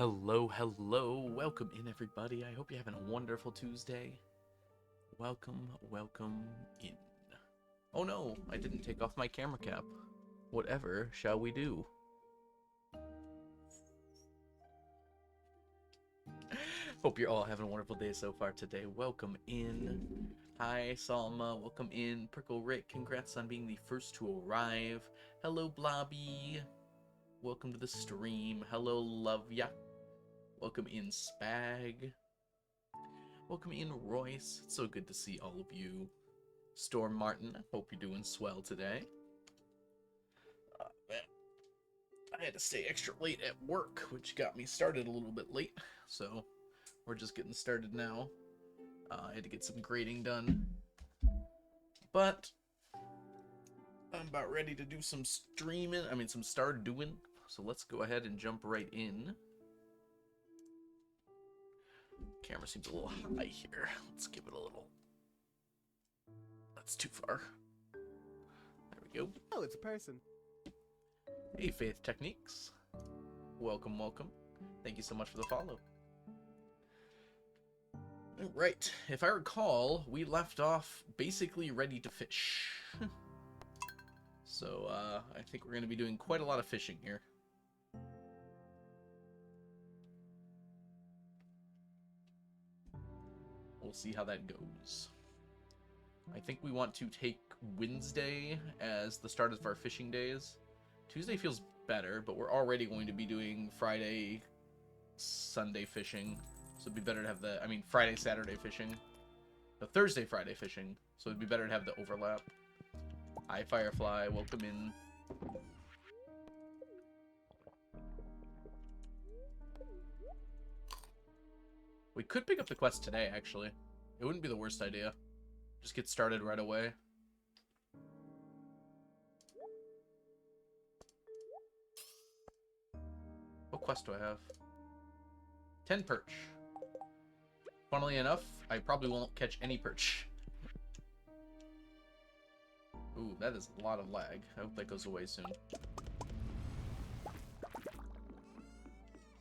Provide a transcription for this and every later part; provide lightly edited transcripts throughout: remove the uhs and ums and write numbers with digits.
Hello, hello. Welcome in, everybody. I hope you're having a wonderful Tuesday. Welcome, welcome in. Oh no, I didn't take off my camera cap. Whatever shall we do? Hope you're all having a wonderful day so far today. Welcome in. Hi, Salma. Welcome in. Prickle Rick, congrats on being the first to arrive. Hello, Blobby. Welcome to the stream. Hello, Love Ya. Welcome in, Spag. Welcome in, Royce. It's so good to see all of you. Storm Martin, hope you're doing swell today. Man, I had to stay extra late at work, which got me started a little bit late. So, we're just getting started now. I had to get some grading done. But, I'm about ready to do some streaming. Some Stardewing. So let's go ahead and jump right in. Camera seems a little high here. Let's give it a little. That's too far. There we go. Oh, it's a person. Hey, Faith Techniques. Welcome, welcome. Thank you so much for the follow. Right, if I recall, we left off basically ready to fish. So, I think we're going to be doing quite a lot of fishing here. We'll see how that goes. I think we want to take Wednesday as the start of our fishing days. Tuesday feels better, but we're already going to be doing Friday, Sunday fishing. So it'd be better to have Friday, Saturday fishing. No, Thursday, Friday fishing. So it'd be better to have the overlap. Hi, Firefly. Welcome in. We could pick up the quest today, actually. It wouldn't be the worst idea. Just get started right away. What quest do I have? 10 perch. Funnily enough, I probably won't catch any perch. Ooh, that is a lot of lag. I hope that goes away soon.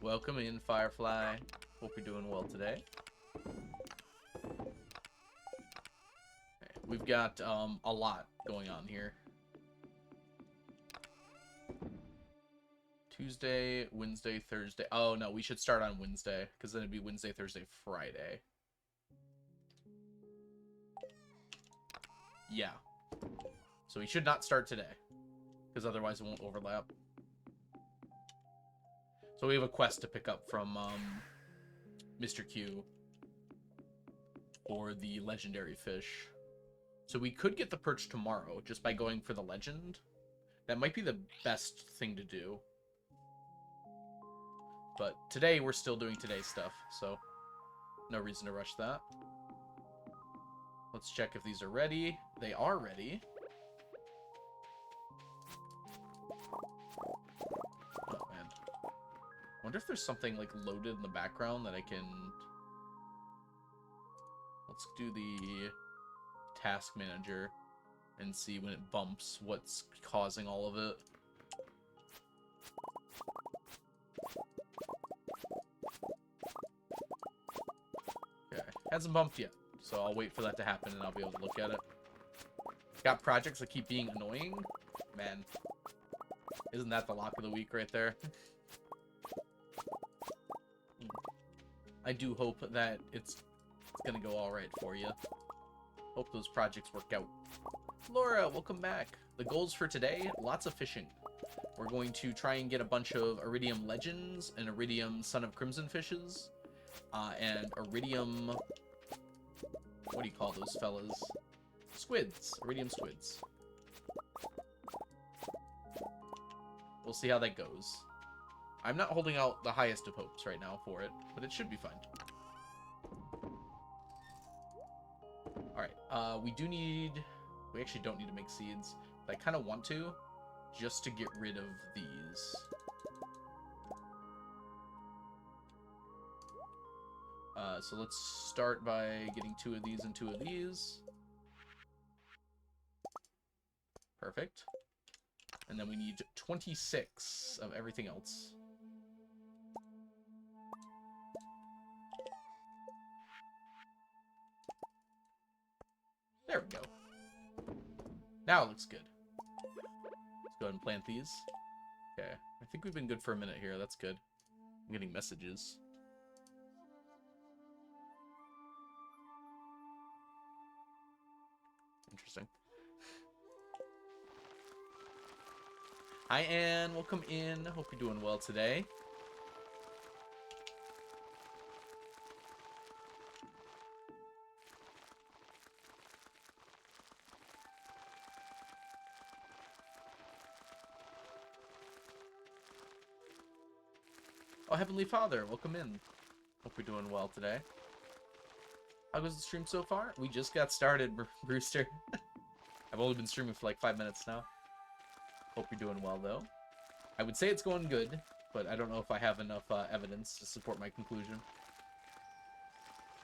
Welcome in, Firefly. Hope you're doing well today. Okay, we've got a lot going on here. Tuesday, Wednesday, Thursday. Oh, no, we should start on Wednesday, because then it'd be Wednesday, Thursday, Friday. Yeah. So we should not start today, because otherwise it won't overlap. So we have a quest to pick up from Mr. Q for the legendary fish. So we could get the perch tomorrow just by going for the legend. That might be the best thing to do. But today we're still doing today's stuff, so no reason to rush that. Let's check if these are ready. They are ready. Oh, man. I wonder if there's something, like, loaded in the background that I can... Let's do the task manager and see when it bumps what's causing all of it. Okay, hasn't bumped yet, so I'll wait for that to happen and I'll be able to look at it. Got projects that keep being annoying? Man, isn't that the lock of the week right there? I do hope that it's gonna go alright for you. Hope those projects work out. Laura, welcome back. The goals for today, lots of fishing. We're going to try and get a bunch of Iridium Legends and Iridium Son of Crimson Fishes. And Iridium... What do you call those fellas? Squids. Iridium Squids. We'll see how that goes. I'm not holding out the highest of hopes right now for it, but it should be fine. Alright, we do need... We actually don't need to make seeds, but I kind of want to, just to get rid of these. So let's start by getting 2 of these and 2 of these. Perfect. And then we need 26 of everything else. Now it looks good. Let's go ahead and plant these. Okay. I think we've been good for a minute here. That's good. I'm getting messages. Interesting. Hi, Anne. Welcome in. Hope you're doing well today. Oh, Heavenly Father, welcome in. Hope you're doing well today. How goes the stream so far? We just got started, Brewster. I've only been streaming for like 5 minutes now. Hope you're doing well, though. I would say it's going good, but I don't know if I have enough evidence to support my conclusion.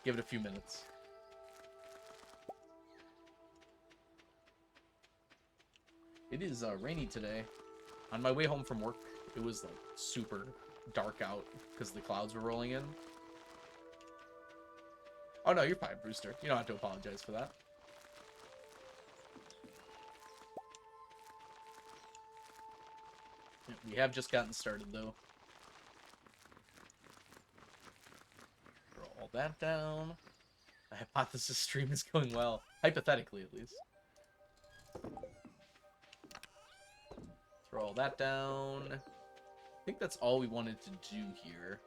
Give it a few minutes. It is rainy today. On my way home from work, it was like super dark out because the clouds were rolling in. Oh no, you're fine, Brewster. You don't have to apologize for that. Yeah, we have just gotten started though. Throw all that down. The hypothesis stream is going well. Hypothetically, at least. Throw all that down. I think that's all we wanted to do here.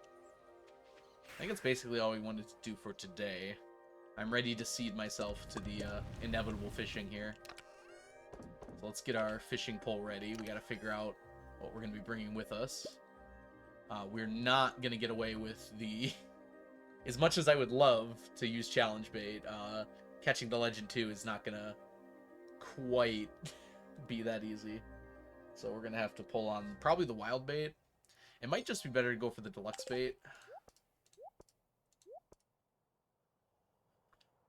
I think it's basically all we wanted to do for today. I'm ready to cede myself to the inevitable fishing here. So let's get our fishing pole ready. We gotta figure out what we're gonna be bringing with us. We're not gonna get away with the... As much as I would love to use challenge bait, catching the Legend 2 is not gonna quite be that easy. So we're gonna have to pull on probably the wild bait. It might just be better to go for the deluxe bait.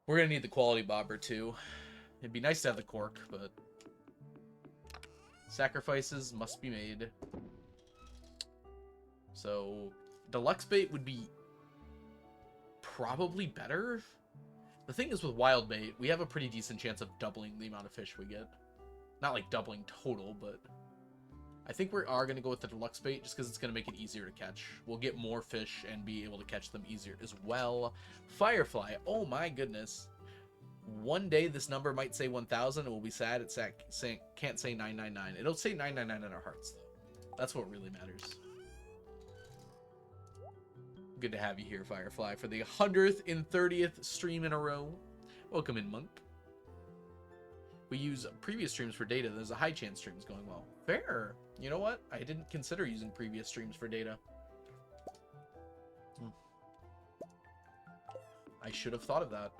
We're gonna need the quality bobber too. It'd be nice to have the cork, but sacrifices must be made. So deluxe bait would be probably better. The thing is with wild bait, we have a pretty decent chance of doubling the amount of fish we get. Not like doubling total, but I think we are going to go with the deluxe bait just because it's going to make it easier to catch. We'll get more fish and be able to catch them easier as well. Firefly. Oh my goodness. One day this number might say 1,000 and we'll be sad it can't say 999. It'll say 999 in our hearts though. That's what really matters. Good to have you here, Firefly, for the 130th stream in a row. Welcome in, Monk. We use previous streams for data. There's a high chance stream's going well. Fair. You know what? I didn't consider using previous streams for data. I should have thought of that.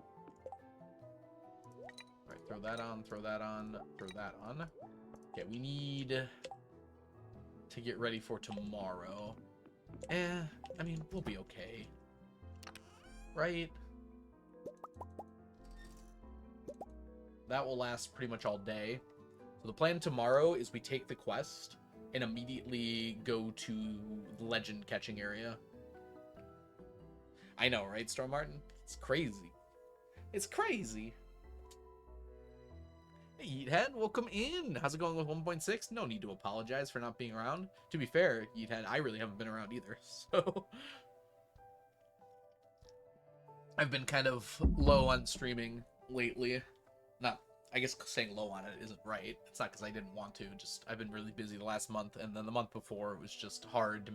Alright, throw that on, throw that on, throw that on. Okay, we need to get ready for tomorrow. I mean, we'll be okay. Right? That will last pretty much all day. So the plan tomorrow is we take the quest and immediately go to the legend catching area. I know, right, Storm Martin? It's crazy. It's crazy. Hey, Yeethead, welcome in. How's it going with 1.6? No need to apologize for not being around. To be fair, Yeethead, I really haven't been around either, so... I've been kind of low on streaming lately. Not, I guess saying low on it isn't right. It's not because I didn't want to, just I've been really busy the last month, and then the month before it was just hard to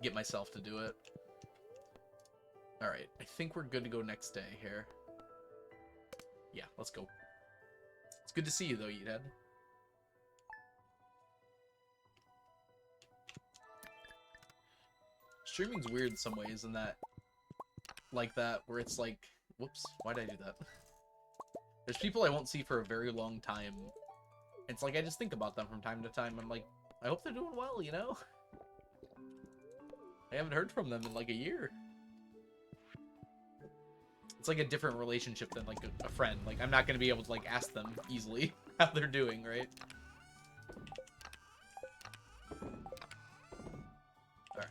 get myself to do it. Alright, I think we're good to go next day here. Yeah, let's go. It's good to see you though, Yeethead. Streaming's weird in some ways in that, like that, where it's like, whoops, why did I do that? There's people I won't see for a very long time. It's like I just think about them from time to time. I'm like, I hope they're doing well, you know? I haven't heard from them in like a year. It's like a different relationship than like a friend. Like I'm not gonna be able to like ask them easily how they're doing, right? Alright,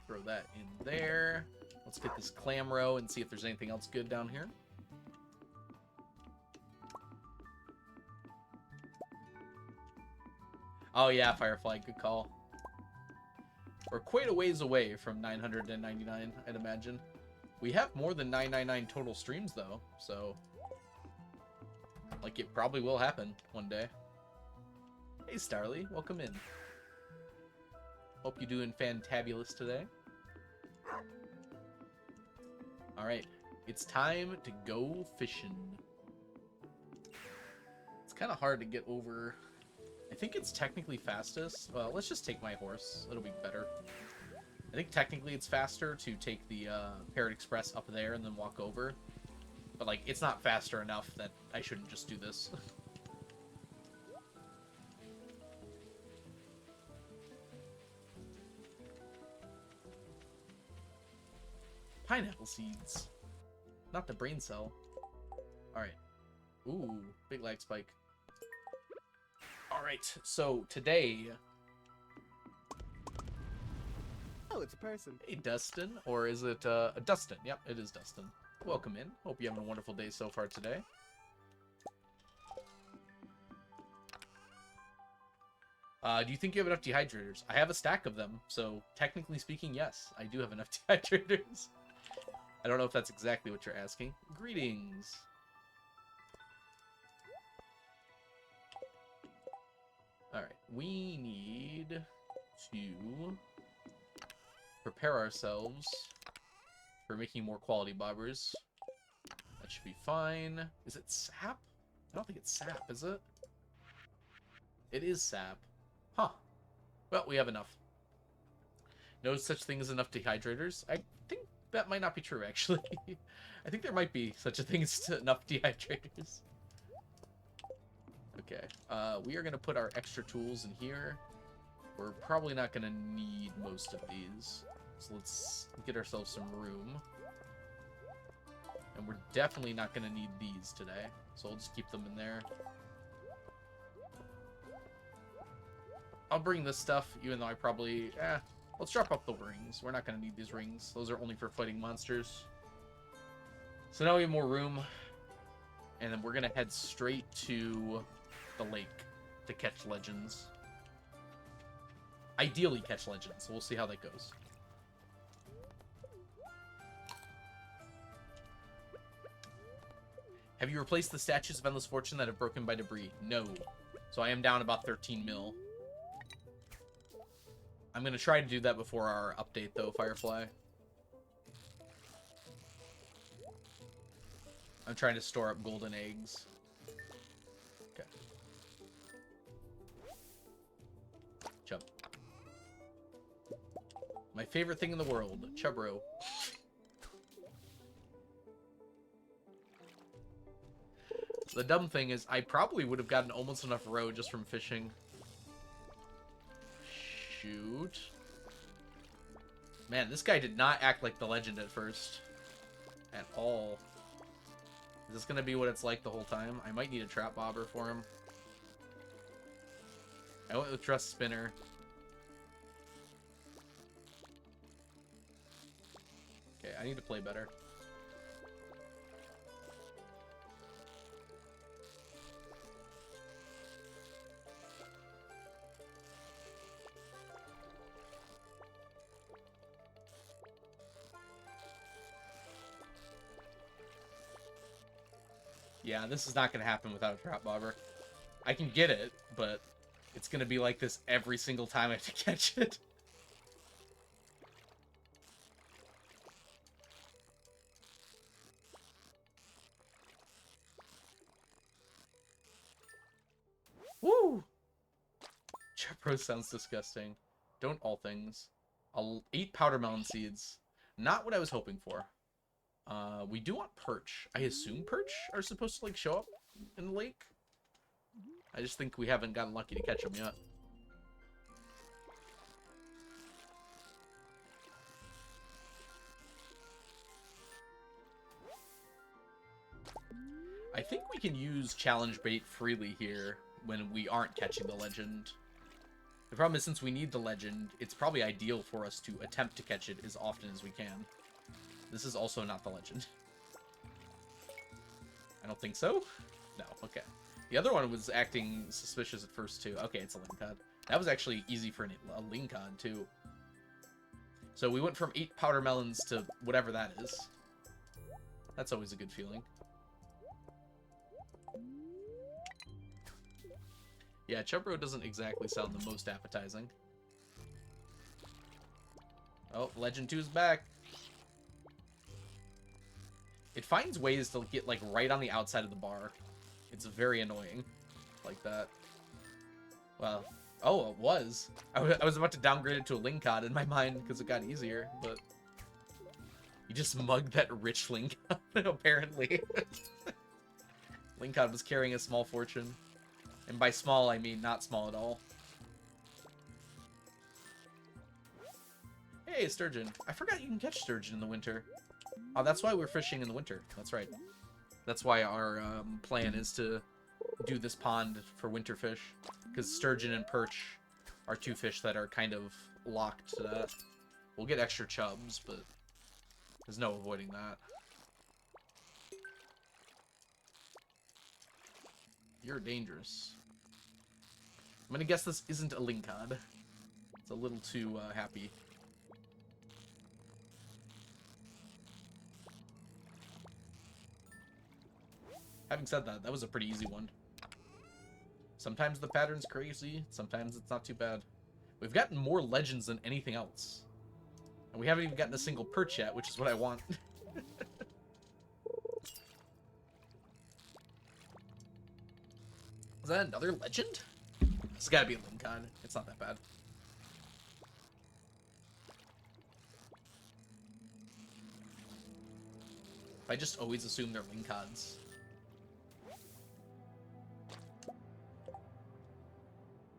throw that in there. Let's get this clam roe and see if there's anything else good down here. Oh yeah, Firefly, good call. We're quite a ways away from 999, I'd imagine. We have more than 999 total streams, though, so... like, it probably will happen one day. Hey, Starly, welcome in. Hope you're doing fantabulous today. Alright, it's time to go fishing. It's kind of hard to get over... I think it's technically fastest. Well, let's just take my horse. It'll be better. I think technically it's faster to take the Parrot Express up there and then walk over. But, like, it's not faster enough that I shouldn't just do this. Pineapple seeds. Not the brain cell. Alright. Ooh, big lag spike. Alright, so today... Oh, it's a person. Hey, Dustin. Or is it, Dustin? Yep, it is Dustin. Welcome in. Hope you're having a wonderful day so far today. Do you think you have enough dehydrators? I have a stack of them, so technically speaking, yes, I do have enough dehydrators. I don't know if that's exactly what you're asking. Greetings. Alright, we need to prepare ourselves for making more quality bobbers. That should be fine. Is it sap? I don't think it's sap, is it? It is sap. Huh. Well, we have enough. No such thing as enough dehydrators. I think that might not be true, actually. I think there might be such a thing as enough dehydrators. Okay. We are going to put our extra tools in here. We're probably not going to need most of these. So let's get ourselves some room. And we're definitely not going to need these today. So we'll just keep them in there. I'll bring this stuff, even though I probably... let's drop up the rings. We're not going to need these rings. Those are only for fighting monsters. So now we have more room. And then we're going to head straight to the lake to catch legends. Ideally catch legends. So we'll see how that goes. Have you replaced the statues of Endless Fortune that have broken by debris? No. So I am down about 13 mil. I'm going to try to do that before our update, though, Firefly. I'm trying to store up golden eggs. Okay. Chub. My favorite thing in the world, Chubro. The dumb thing is, I probably would have gotten almost enough roe just from fishing. Shoot. Man, this guy did not act like the legend at first. At all. Is this going to be what it's like the whole time? I might need a trap bobber for him. I went with Trust Spinner. Okay, I need to play better. Yeah, this is not going to happen without a trap bobber. I can get it, but it's going to be like this every single time I have to catch it. Woo! Chepro sounds disgusting. Don't all things. I'll eat powder melon seeds. Not what I was hoping for. We do want perch. I assume perch are supposed to, like, show up in the lake. I just think we haven't gotten lucky to catch them yet. I think we can use challenge bait freely here when we aren't catching the legend. The problem is, since we need the legend, it's probably ideal for us to attempt to catch it as often as we can. This is also not the legend. I don't think so? No, okay. The other one was acting suspicious at first, too. Okay, it's a link cod. That was actually easy for a Linkon, too. So we went from 8 powder melons to whatever that is. That's always a good feeling. Yeah, Chubro doesn't exactly sound the most appetizing. Oh, Legend 2's back. It finds ways to get, like, right on the outside of the bar. It's very annoying. Like that. Well, oh, it was. I was about to downgrade it to a Linkod in my mind because it got easier, but... You just mugged that rich Linkod, apparently. Linkod was carrying a small fortune. And by small, I mean not small at all. Hey, sturgeon. I forgot you can catch sturgeon in the winter. Oh, that's why we're fishing in the winter. That's right. That's why our plan is to do this pond for winter fish. Because sturgeon and perch are 2 fish that are kind of locked to that. We'll get extra chubs, but there's no avoiding that. You're dangerous. I'm gonna guess this isn't a Linkod. It's a little too happy. Having said that, that was a pretty easy one. Sometimes the pattern's crazy, sometimes it's not too bad. We've gotten more legends than anything else. And we haven't even gotten a single perch yet, which is what I want. Is that another legend? It's gotta be a Linkon. It's not that bad. I just always assume they're Linkons.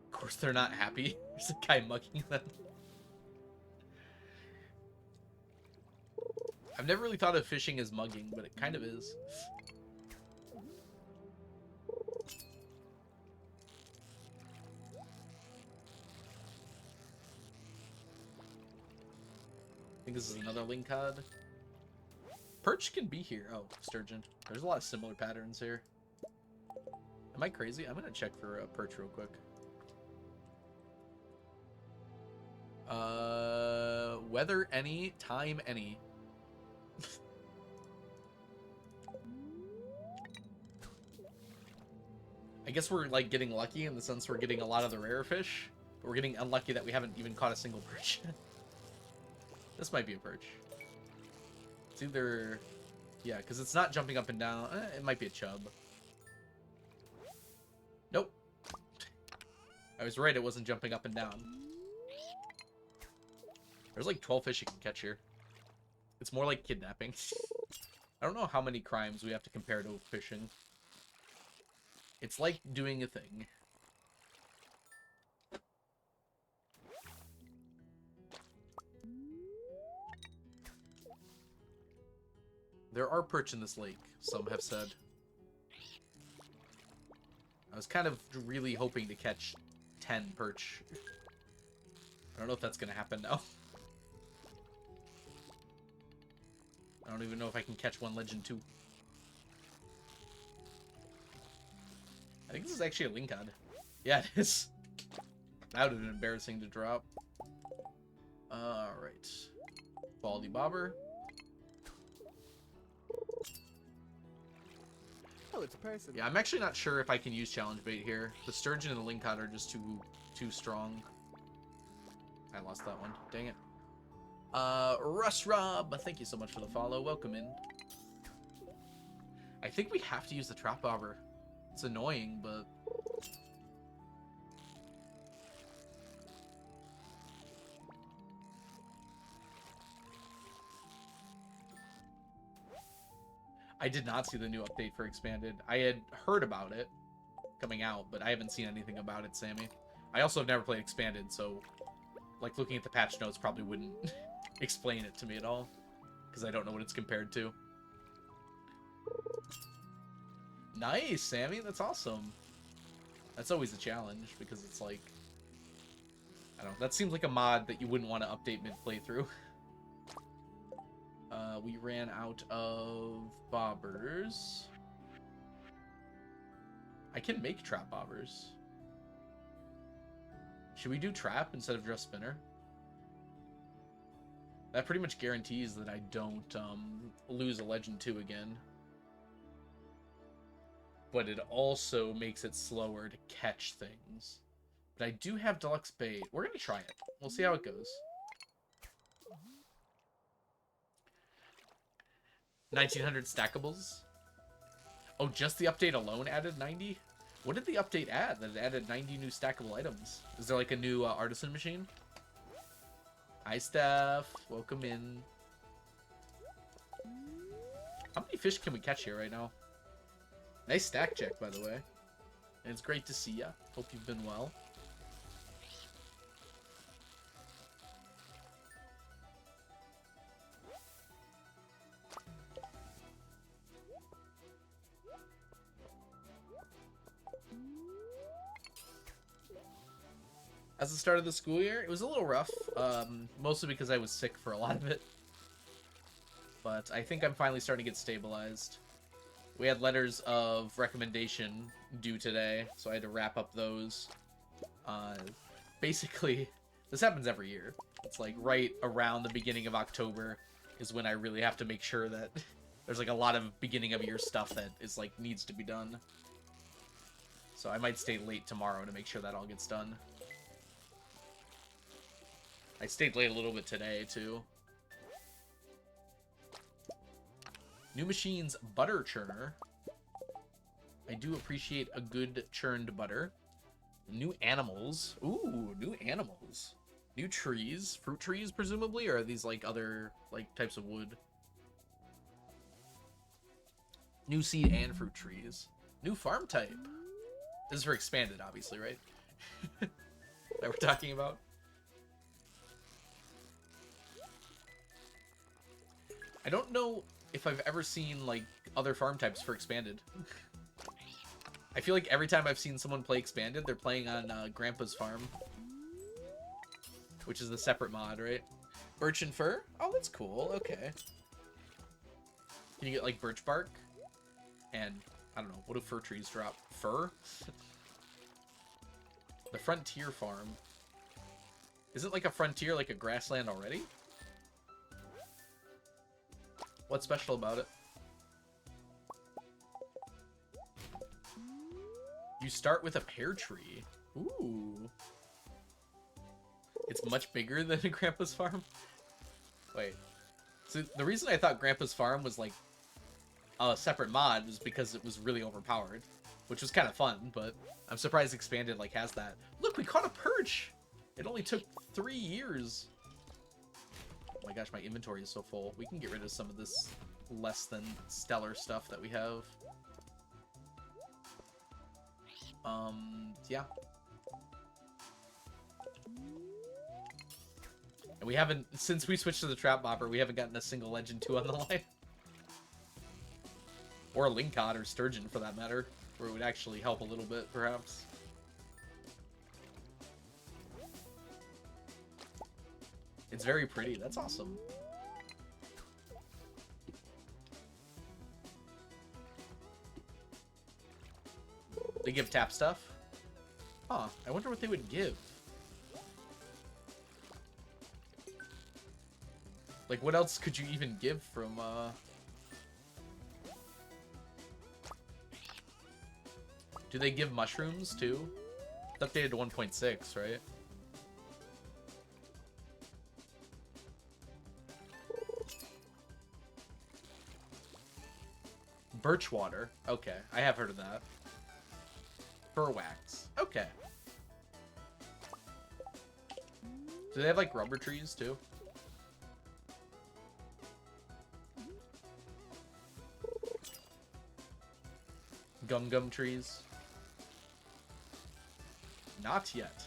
Of course they're not happy. There's a guy mugging them. I've never really thought of fishing as mugging, but it kind of is. I think this is another Linkod. Perch can be here. Oh, sturgeon. There's a lot of similar patterns here. Am I crazy? I'm gonna check for perch real quick. Weather any, time any. I guess we're like getting lucky in the sense we're getting a lot of the rare fish, but we're getting unlucky that we haven't even caught a single perch. This might be a perch. It's either, yeah, because it's not jumping up and down. It might be a chub. Nope. I was right, it wasn't jumping up and down. There's like 12 fish you can catch here. It's more like kidnapping. I don't know how many crimes we have to compare to fishing. It's like doing a thing. There are perch in this lake, some have said. I was kind of really hoping to catch 10 perch. I don't know if that's going to happen now. I don't even know if I can catch one legend too. I think this is actually a Linkod. Yeah, it is. That would have been embarrassing to drop. Alright. Baldy bobber. Oh, it's a person. Yeah, I'm actually not sure if I can use challenge bait here. The sturgeon and the Linkod are just too strong. I lost that one. Dang it. Russ Rob, thank you so much for the follow. Welcome in. I think we have to use the trap bobber. It's annoying, but... I did not see the new update for Expanded. I had heard about it coming out, but I haven't seen anything about it, Sammy. I also have never played Expanded, so like looking at the patch notes probably wouldn't explain it to me at all, because I don't know what it's compared to. Nice, Sammy. That's awesome. That's always a challenge, because it's like... I don't know. That seems like a mod that you wouldn't want to update mid-playthrough. We ran out of bobbers. I can make trap bobbers. Should we do trap instead of just spinner? That pretty much guarantees that I don't lose a legend 2 again. But it also makes it slower to catch things. But I do have deluxe bait. We're going to try it. We'll see how it goes. 1900 stackables. Oh, just the update alone added 90? What did the update add that it added 90 new stackable items? Is there like a new artisan machine? Hi, Steph. Welcome in. How many fish can we catch here right now? Nice stack check, by the way. And it's great to see ya. Hope you've been well. As the start of the school year, it was a little rough, mostly because I was sick for a lot of it. But I think I'm finally starting to get stabilized. We had letters of recommendation due today, so I had to wrap up those. Basically, this happens every year. It's like right around the beginning of October is when I really have to make sure that there's like a lot of beginning of year stuff that is like needs to be done. So I might stay late tomorrow to make sure that all gets done. I stayed late a little bit today, too. New machines, butter churner. I do appreciate a good churned butter. New animals. Ooh, new animals. New trees. Fruit trees, presumably? Or are these, like, other, like, types of wood? New seed and fruit trees. New farm type. This is for expanded, obviously, right? That we're talking about? I don't know if I've ever seen, like, other farm types for expanded. I feel like every time I've seen someone play expanded, they're playing on Grandpa's farm. Which is the separate mod, right? Birch and fir? Oh, that's cool. Okay. Can you get, like, birch bark? And, I don't know, what do fir trees drop? Fir? The frontier farm. Isn't, like, a frontier like a grassland already? What's special about it? You start with a pear tree. Ooh. It's much bigger than a Grandpa's farm? Wait. So the reason I thought Grandpa's farm was like a separate mod was because it was really overpowered. Which was kind of fun, but I'm surprised Expanded like has that. Look, we caught a perch! It only took 3 years. Oh my gosh, my inventory is so full. We can get rid of some of this less than stellar stuff that we have. Yeah. And we haven't, since we switched to the Trap Bopper, we haven't gotten a single Legend 2 on the line. Or a Lingcod or Sturgeon, for that matter, where it would actually help a little bit, perhaps. It's very pretty. That's awesome. They give tap stuff? Huh. I wonder what they would give. Like, what else could you even give from, Do they give mushrooms, too? It's updated to 1.6, right? Birch water. Okay, I have heard of that. Fur wax. Okay. Do they have, like, rubber trees, too? Gum trees? Not yet.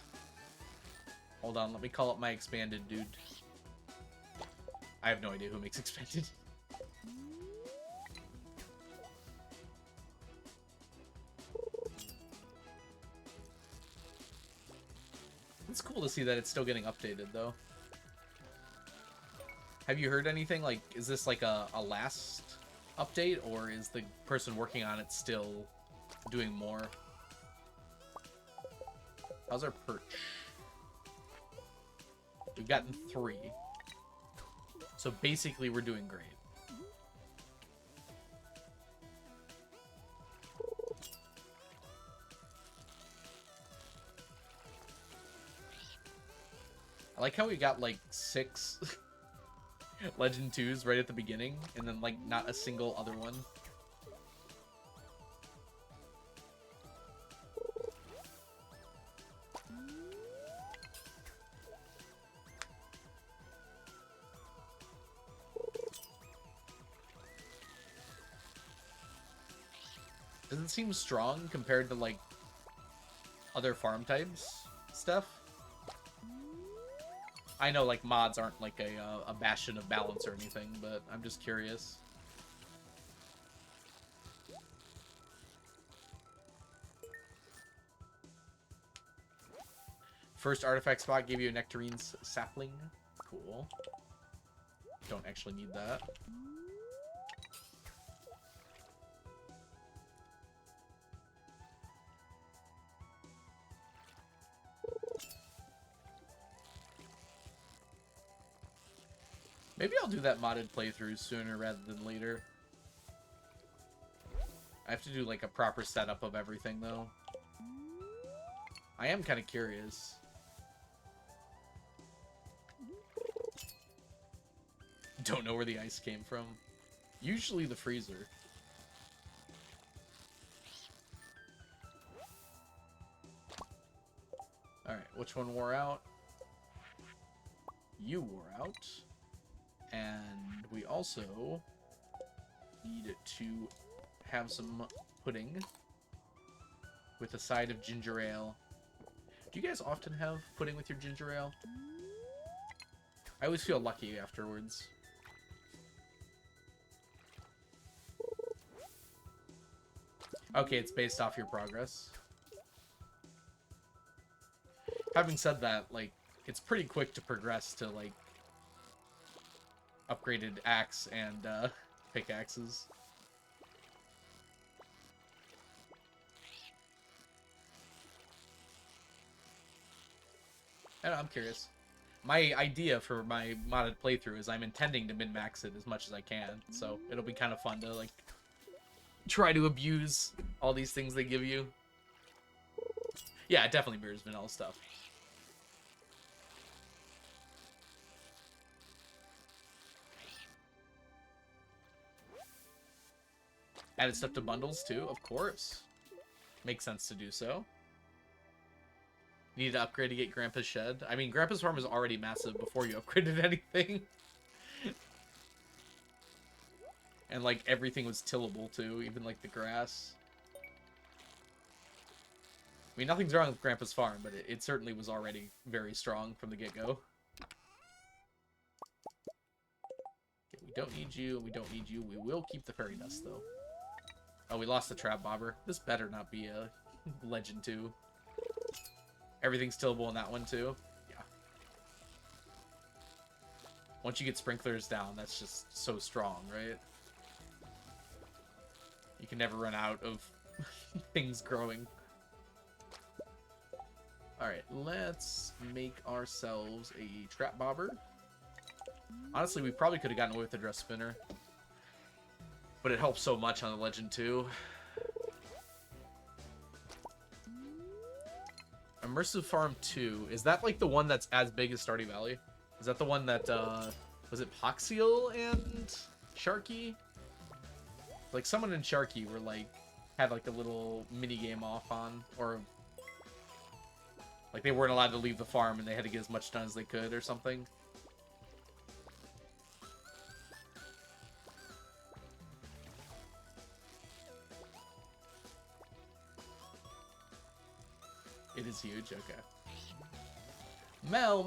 Hold on, let me call up my expanded dude. I have no idea who makes expanded. It's cool to see that it's still getting updated, though. Have you heard anything? Like, is this like a last update, or is the person working on it still doing more? How's our perch? We've gotten 3. So basically we're doing great. I like how we got like 6 Legend 2s right at the beginning, and then like not a single other one. Doesn't seem strong compared to like other farm types stuff. I know like mods aren't like a bastion of balance or anything, but I'm just curious. First artifact spot gave you a nectarine sapling. Cool. Don't actually need that. Maybe I'll do that modded playthrough sooner rather than later. I have to do like a proper setup of everything though. I am kind of curious. Don't know where the ice came from. Usually the freezer. Alright, which one wore out? You wore out. And we also need to have some pudding with a side of ginger ale. Do you guys often have pudding with your ginger ale? I always feel lucky afterwards. Okay, it's based off your progress. Having said that, like, it's pretty quick to progress to, like, upgraded axe and pickaxes. I don't know, I'm curious. My idea for my modded playthrough is I'm intending to min-max it as much as I can, so it'll be kind of fun to, like, try to abuse all these things they give you. Yeah, it definitely mirrors vanilla stuff. Added stuff to bundles, too, of course. Makes sense to do so. Need to upgrade to get Grandpa's shed. I mean, Grandpa's farm is already massive before you upgraded anything. And, like, everything was tillable, too. Even, like, the grass. I mean, nothing's wrong with Grandpa's farm, but it certainly was already very strong from the get-go. Okay, we don't need you, we don't need you. We will keep the fairy dust, though. Oh, we lost the trap bobber. This better not be a legend 2. Everything's tillable in that one, too. Yeah. Once you get sprinklers down, that's just so strong, right? You can never run out of things growing. Alright, let's make ourselves a trap bobber. Honestly, we probably could have gotten away with the dress spinner. But it helps so much on the Legend 2. Immersive Farm 2. Is that like the one that's as big as Stardew Valley? Is that the one that, was it Poxiel and Sharky? Like, someone in Sharky were like, had like a little mini game off on, or like they weren't allowed to leave the farm and they had to get as much done as they could or something. It is huge, okay. Mel,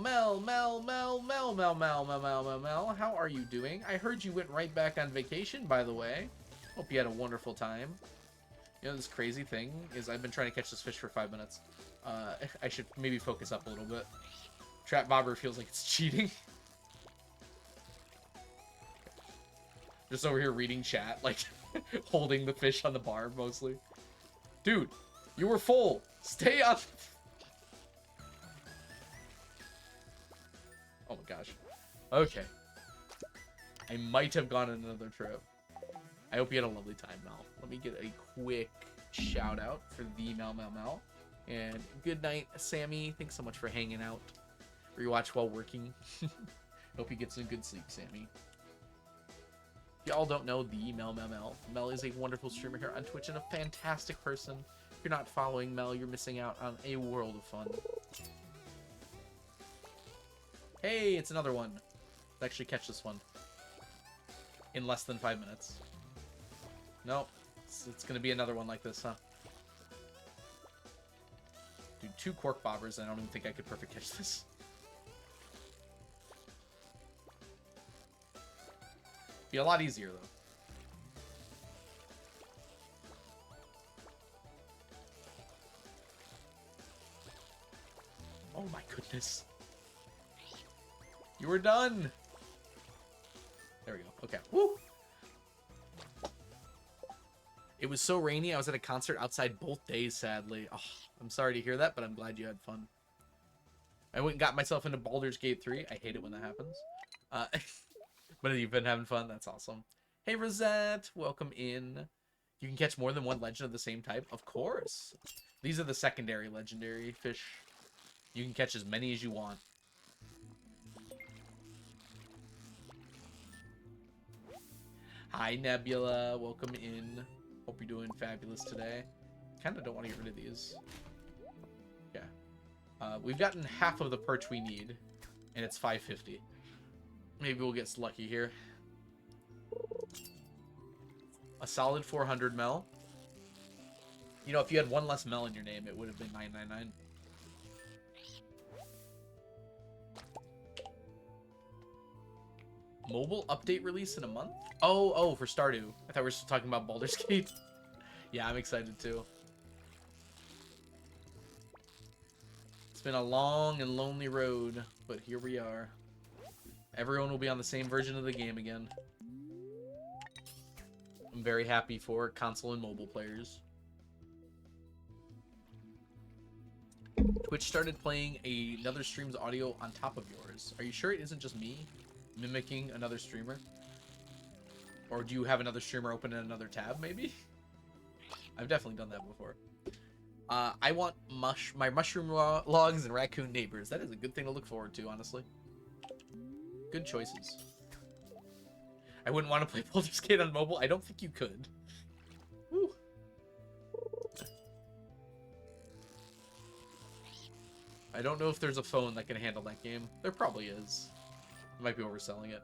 how are you doing? I heard you went right back on vacation, by the way. Hope you had a wonderful time. You know, this crazy thing is I've been trying to catch this fish for 5 minutes. I should maybe focus up a little bit. Trap bobber feels like it's cheating. Just over here reading chat, like, holding the fish on the bar, mostly. Dude, you were full. Stay up. Oh my gosh. Okay. I might have gone on another trip. I hope you had a lovely time, Mel. Let me get a quick shout out for the Mel. And good night, Sammy. Thanks so much for hanging out. Rewatch while working. Hope you get some good sleep, Sammy. If y'all don't know the Mel. Mel is a wonderful streamer here on Twitch and a fantastic person. If you're not following Mel, you're missing out on a world of fun. Hey, it's another one. Let's actually catch this one in less than 5 minutes. Nope. It's going to be another one like this, huh? Dude, 2 cork bobbers. I don't even think I could perfect catch this. Be a lot easier, though. Oh my goodness. You were done. There we go. Okay. Woo! It was so rainy, I was at a concert outside both days, sadly. Oh, I'm sorry to hear that, but I'm glad you had fun. I went and got myself into Baldur's Gate 3. I hate it when that happens. But you've been having fun. That's awesome. Hey, Rosette. Welcome in. You can catch more than one legend of the same type? Of course. These are the secondary legendary fish. You can catch as many as you want. Hi, Nebula. Welcome in. Hope you're doing fabulous today. Kind of don't want to get rid of these. Yeah. We've gotten half of the perch we need, and it's 550. Maybe we'll get lucky here. A solid 400 mel. You know, if you had one less mel in your name, it would have been 999. Mobile update release in a month? Oh, for Stardew. I thought we were still talking about Baldur's Gate. Yeah, I'm excited too. It's been a long and lonely road, but here we are. Everyone will be on the same version of the game again. I'm very happy for console and mobile players. Twitch started playing another stream's audio on top of yours. Are you sure it isn't just me mimicking another streamer? Or do you have another streamer open in another tab, maybe? I've definitely done that before. I want my mushroom logs and raccoon neighbors. That is a good thing to look forward to, honestly. Good choices. I wouldn't want to play Baldur's Gate on mobile. I don't think you could. Woo. I don't know if there's a phone that can handle that game. There probably is. Might be overselling it.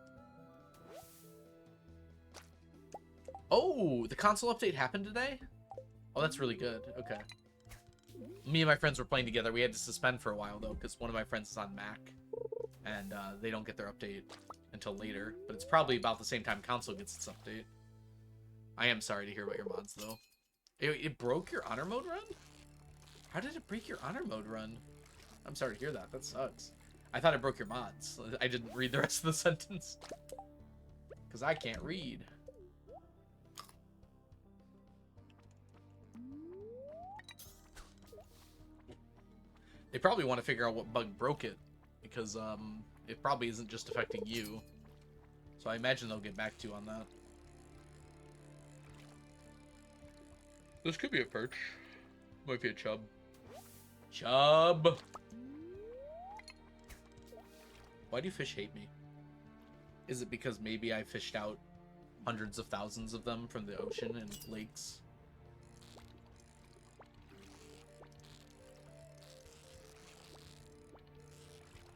Oh, the console update happened today? Oh, that's really good. Okay. Me and my friends were playing together. We had to suspend for a while, though, because one of my friends is on Mac. And they don't get their update until later. But it's probably about the same time console gets its update. I am sorry to hear about your mods, though. It broke your honor mode run? How did it break your honor mode run? I'm sorry to hear that. That sucks. I thought it broke your mods. I didn't read the rest of the sentence. Because I can't read. They probably want to figure out what bug broke it. Because it probably isn't just affecting you. So I imagine they'll get back to you on that. This could be a perch. Might be a chub. Chub! Why do fish hate me? Is it because maybe I fished out hundreds of thousands of them from the ocean and lakes?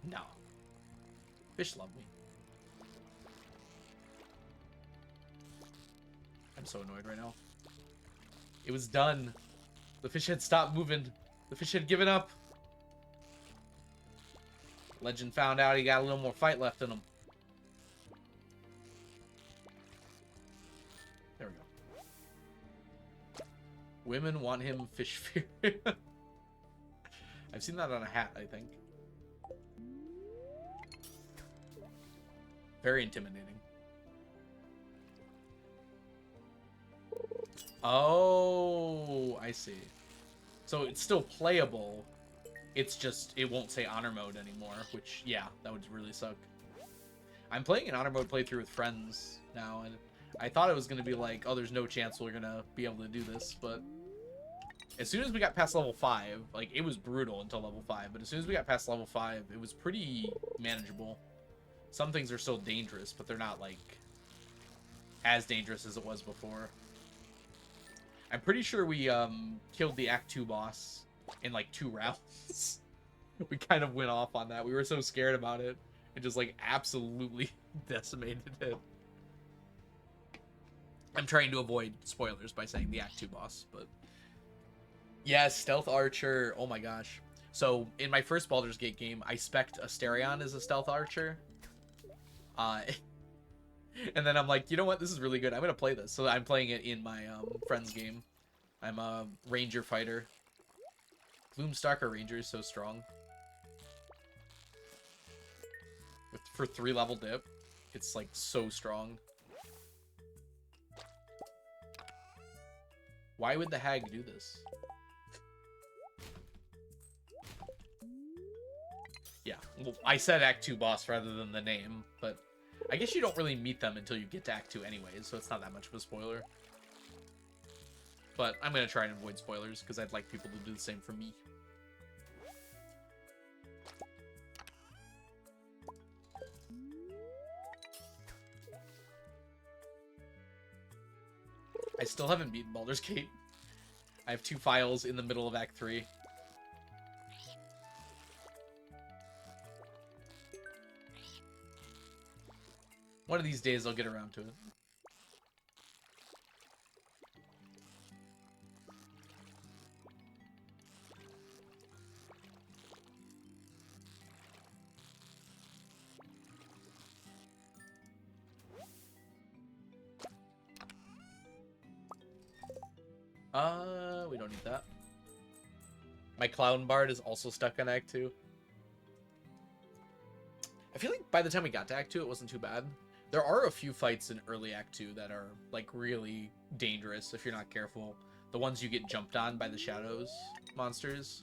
No. Fish love me. I'm so annoyed right now. It was done. The fish had stopped moving. The fish had given up. Legend found out he got a little more fight left in him. There we go. Women want him fish fear. I've seen that on a hat, I think. Very intimidating. Oh, I see. So it's still playable, It's just, it won't say honor mode anymore, which, yeah, that would really suck. I'm playing an honor mode playthrough with friends now, and I thought it was going to be like, oh, there's no chance we're going to be able to do this, but as soon as we got past level 5, like, it was brutal until level 5, but as soon as we got past level 5, it was pretty manageable. Some things are still dangerous, but they're not, like, as dangerous as it was before. I'm pretty sure we killed the Act 2 boss in, like, 2 rounds. We kind of went off on that. We were so scared about it. It just, like, absolutely decimated it. I'm trying to avoid spoilers by saying the Act 2 boss, but... yeah, Stealth Archer. Oh my gosh. So, in my first Baldur's Gate game, I spec'd Asterion as a Stealth Archer. And then I'm like, you know what? This is really good. I'm going to play this. So I'm playing it in my friend's game. I'm a Ranger fighter. Gloomstalker Ranger is so strong. For 3-level dip, it's like so strong. Why would the hag do this? Yeah, well, I said Act 2 boss rather than the name, but I guess you don't really meet them until you get to Act 2 anyways, so it's not that much of a spoiler. But I'm going to try and avoid spoilers, because I'd like people to do the same for me. I still haven't beaten Baldur's Gate. I have 2 files in the middle of Act 3. One of these days I'll get around to it. We don't need that. My Clown Bard is also stuck on Act 2. I feel like by the time we got to Act 2, it wasn't too bad. There are a few fights in early Act 2 that are, like, really dangerous if you're not careful. The ones you get jumped on by the Shadows monsters.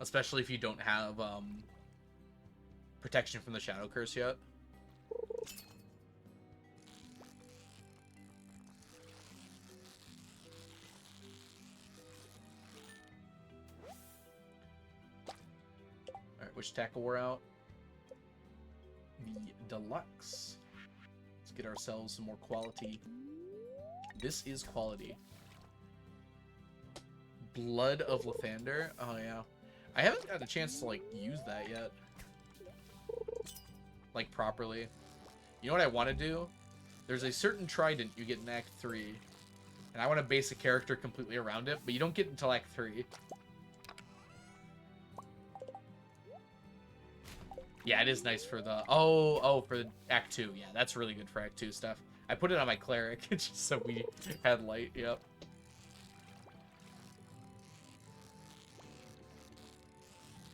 Especially if you don't have, protection from the Shadow Curse yet. Alright, which tackle we're out? The Deluxe. Let's get ourselves some more quality. This is quality. Blood of Lathander. Oh, yeah. I haven't got a chance to, like, use that yet. Like, properly. You know what I want to do? There's a certain trident you get in Act 3. And I want to base a character completely around it, but you don't get it until Act 3. Yeah, it is nice for the... Oh, for Act 2. Yeah, that's really good for Act 2 stuff. I put it on my cleric, just so we had light, yep.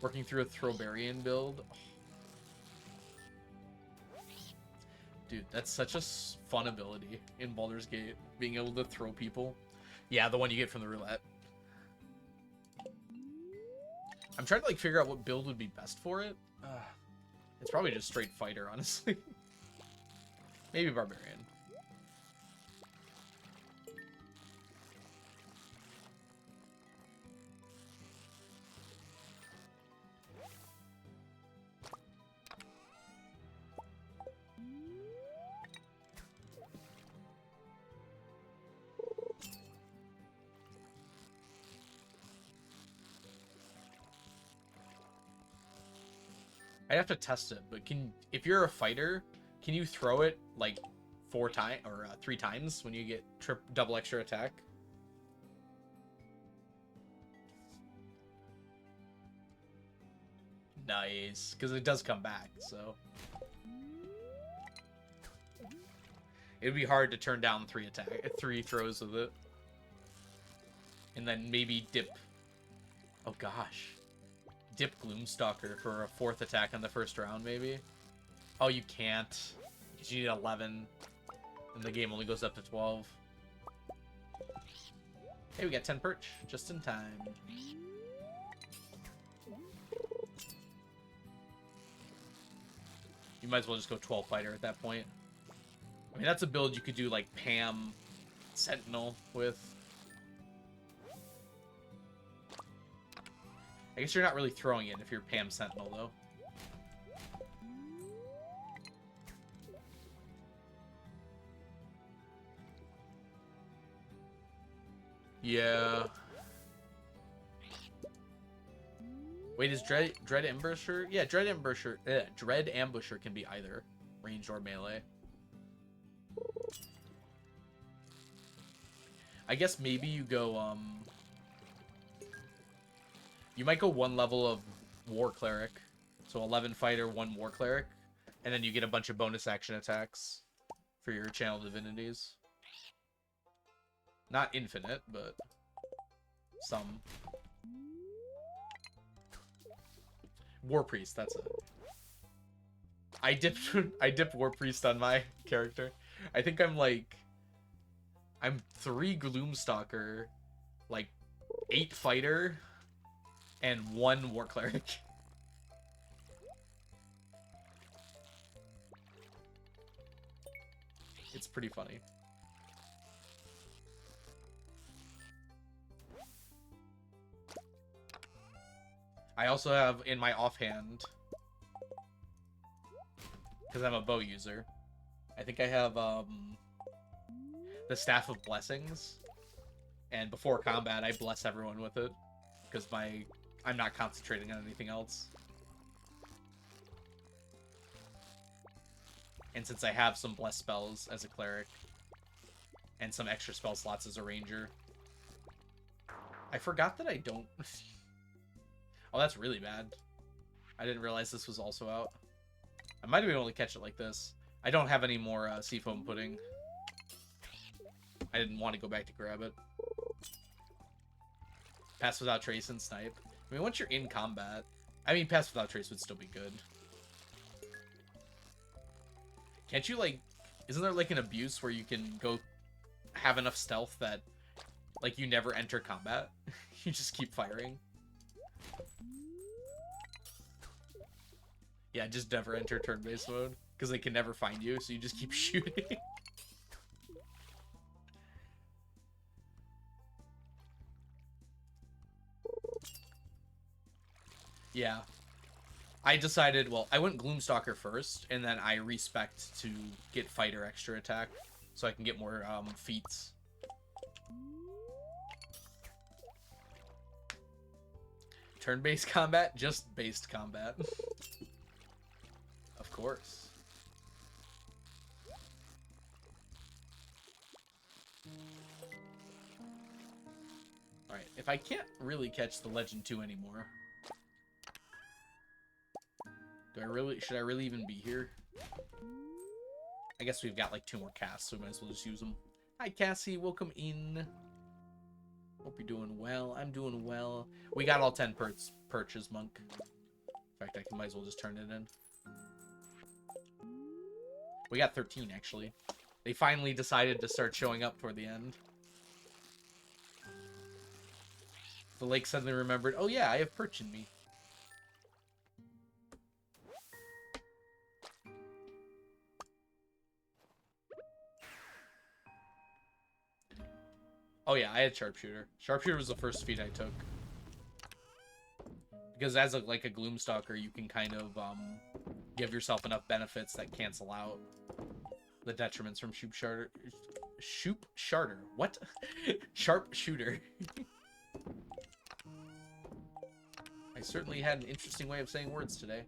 Working through a Throbarian build. Dude, that's such a fun ability in Baldur's Gate. Being able to throw people. Yeah, the one you get from the roulette. I'm trying to, like, figure out what build would be best for it. It's probably just straight fighter, honestly. Maybe barbarian. I'd have to test it, but if you're a fighter, can you throw it like 4 times or 3 times when you get double extra attack? Nice, because it does come back, so it'd be hard to turn down 3 throws with it, and then maybe dip. Oh gosh. Dip Gloomstalker for a 4th attack on the first round, maybe? Oh, you can't. Because you need 11. And the game only goes up to 12. Hey, we got 10 perch. Just in time. might as well just go 12 fighter at that point. I mean, that's a build you could do like Pam Sentinel with. I guess you're not really throwing it if you're Pam Sentinel, though. Yeah. Wait, is Dread Ambusher? Yeah, Dread Ambusher can be either ranged or melee. I guess maybe you go you might go one level of War Cleric. So 11 fighter, 1 War Cleric, and then you get a bunch of bonus action attacks for your channel divinities. Not infinite, but some. War Priest, that's it. I dipped War Priest on my character. I think I'm 3 Gloomstalker, like 8 fighter, and 1 War Cleric. It's pretty funny. I also have in my offhand, because I'm a bow user, I think I have the Staff of Blessings, and before combat I bless everyone with it, because I'm not concentrating on anything else. And since I have some bless spells as a cleric, and some extra spell slots as a ranger, I forgot that I don't... Oh, that's really bad. I didn't realize this was also out. I might have been able to catch it like this. I don't have any more seafoam pudding. I didn't want to go back to grab it. Pass without trace and snipe. I mean, once you're in combat... I mean, pass without trace would still be good. Can't you, like... Isn't there, like, an abuse where you can go have enough stealth that, like, you never enter combat? You just keep firing? Yeah, just never enter turn-based mode, because they can never find you, so you just keep shooting. Yeah. I decided, well, I went Gloomstalker first, and then I respect to get fighter extra attack, so I can get more feats. Turn-based combat? Just based combat. Of course. Alright, if I can't really catch the Legend 2 anymore... Should I really even be here? I guess we've got like 2 more casts, so we might as well just use them. Hi Cassie, welcome in. Hope you're doing well. I'm doing well. We got all 10 perches, Monk. In fact, I might as well just turn it in. We got 13, actually. They finally decided to start showing up toward the end. The lake suddenly remembered, oh yeah, I have perch in me. Oh yeah, I had Sharpshooter. Sharpshooter was the first feat I took. Because as a Gloomstalker, you can kind of give yourself enough benefits that cancel out the detriments from Sharpshooter. What? Sharpshooter. I certainly had an interesting way of saying words today.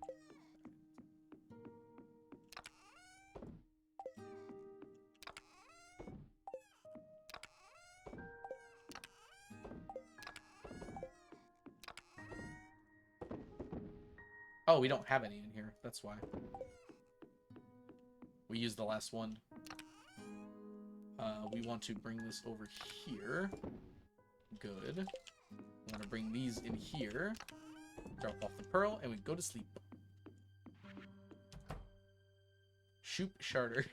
Oh, we don't have any in here. That's why. We used the last one. We want to bring this over here. Good. We want to bring these in here. Drop off the pearl, and we go to sleep. Shoop Sharder.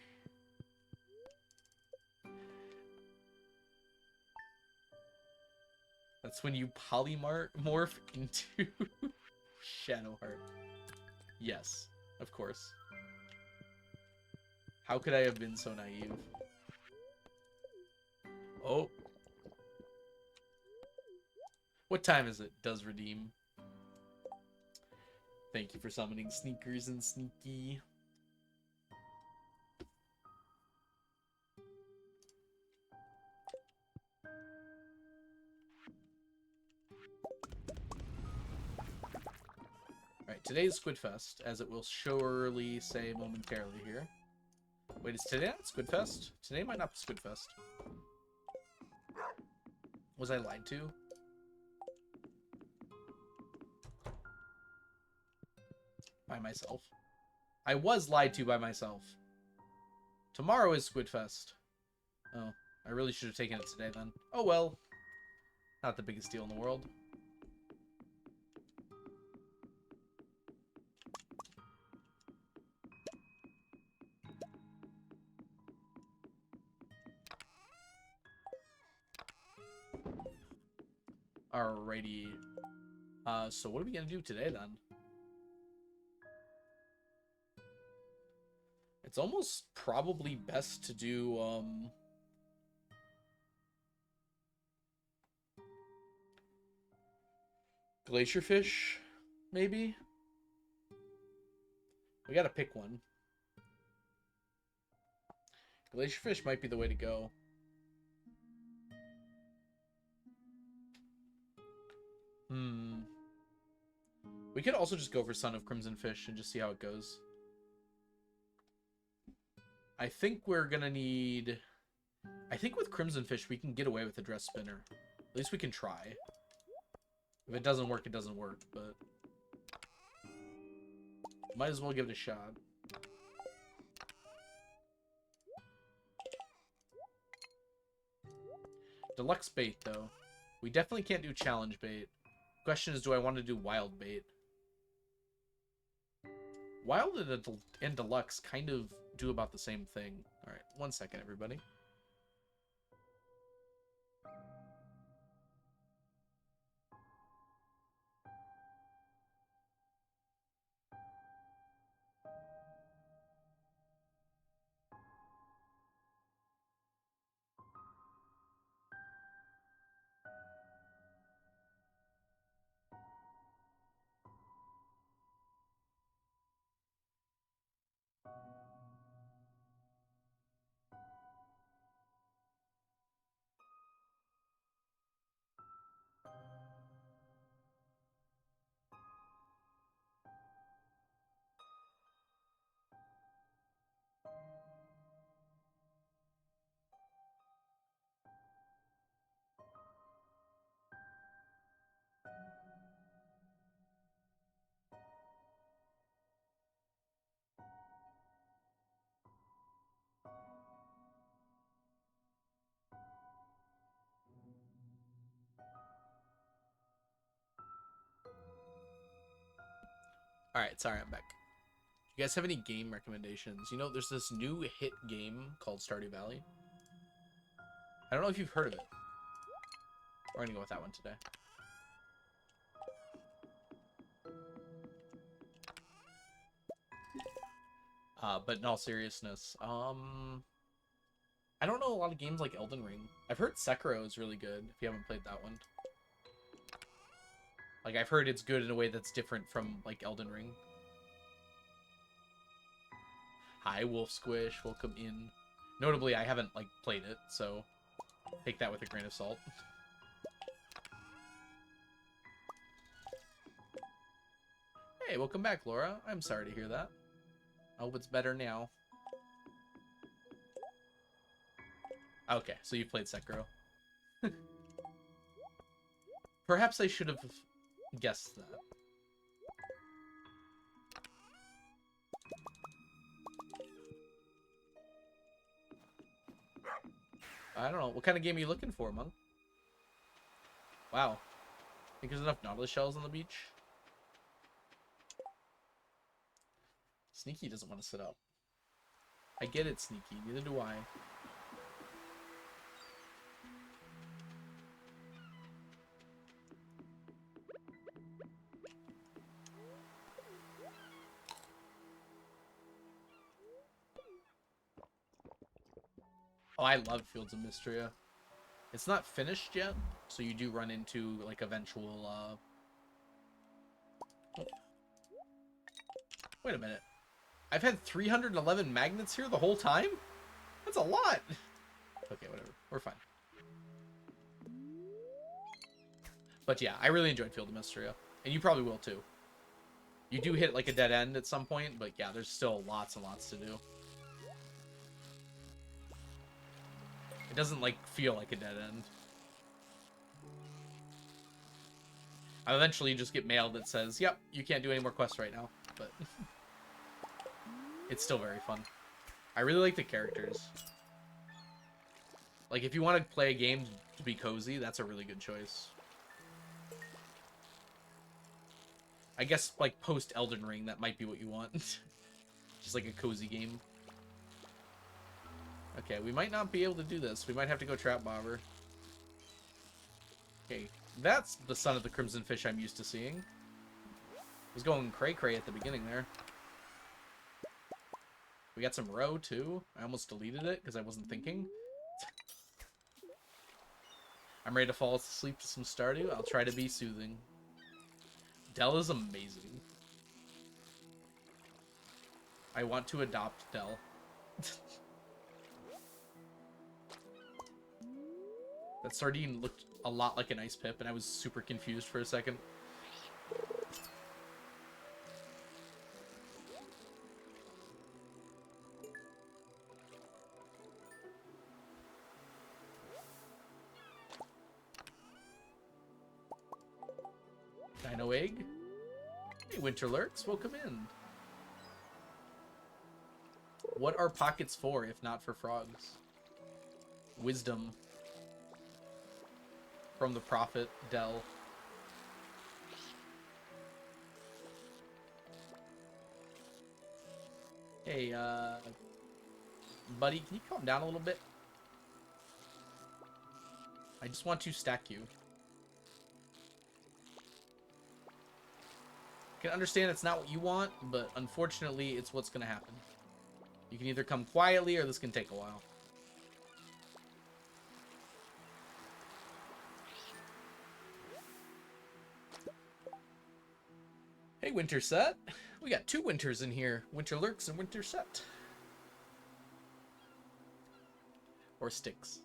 That's when you polymorph into Shadowheart. Yes, of course. How could I have been so naive? Oh. What time is it? Does redeem. Thank you for summoning Sneakers and Sneaky. Alright, today's Squidfest, as it will surely say momentarily here. Wait, is today not Squidfest? Today might not be Squidfest. Was I lied to? By myself. I was lied to by myself. Tomorrow is Squidfest. Oh, I really should have taken it today then. Oh well. Not the biggest deal in the world. Alrighty. So what are we gonna do today then? It's almost probably best to do, glacier fish, maybe? We gotta pick one. Glacier fish might be the way to go. We could also just go for Son of Crimson Fish and just see how it goes. I think we're gonna need... I think with Crimson Fish we can get away with a dress spinner. At least we can try. If it doesn't work, it doesn't work, but... might as well give it a shot. Deluxe bait, though. We definitely can't do challenge bait. Question is, do I want to do wild bait? Wild and deluxe kind of do about the same thing. Alright, 1 second, everybody. Alright, sorry, I'm back. You guys have any game recommendations? You know, there's this new hit game called Stardew Valley. I don't know if you've heard of it. We're gonna go with that one today. But in all seriousness, I don't know a lot of games like Elden Ring. I've heard Sekiro is really good, if you haven't played that one. Like, I've heard it's good in a way that's different from, like, Elden Ring. Hi, Wolf Squish. Welcome in. Notably, I haven't, like, played it, so take that with a grain of salt. Hey, welcome back, Laura. I'm sorry to hear that. I hope it's better now. Okay, so you've played Sekiro. Perhaps I should have guessed that. I don't know. What kind of game are you looking for, Monk? Wow. Think there's enough Nautilus shells on the beach? Sneaky doesn't want to sit up. I get it, Sneaky. Neither do I. Oh, I love Fields of Mystria. It's not finished yet, so you do run into, like, eventual, Wait a minute. I've had 311 magnets here the whole time? That's a lot! Okay, whatever. We're fine. But yeah, I really enjoyed Field of Mystria. And you probably will, too. You do hit, like, a dead end at some point, but yeah, there's still lots and lots to do. It doesn't, like, feel like a dead end. I eventually just get mail that says, yep, you can't do any more quests right now. But it's still very fun. I really like the characters. Like, if you want to play a game to be cozy, that's a really good choice. I guess, like, post-Elden Ring, that might be what you want. Just like a cozy game. Okay, we might not be able to do this. We might have to go trap Bobber. Okay, that's the son of the Crimson Fish I'm used to seeing. It was going cray-cray at the beginning there. We got some row, too. I almost deleted it because I wasn't thinking. I'm ready to fall asleep to some Stardew. I'll try to be soothing. Dell is amazing. I want to adopt Dell. That sardine looked a lot like an ice pip, and I was super confused for a second. Dino egg. Hey, Winter Lurks, welcome in. What are pockets for, if not for frogs? Wisdom. From the prophet, Dell. Hey, buddy, can you calm down a little bit? I just want to stack you. I can understand it's not what you want, but unfortunately, it's what's going to happen. You can either come quietly, or this can take a while. Hey, Winter Set. We got 2 winters in here. Winter Lurks and Winter Set. Or Sticks.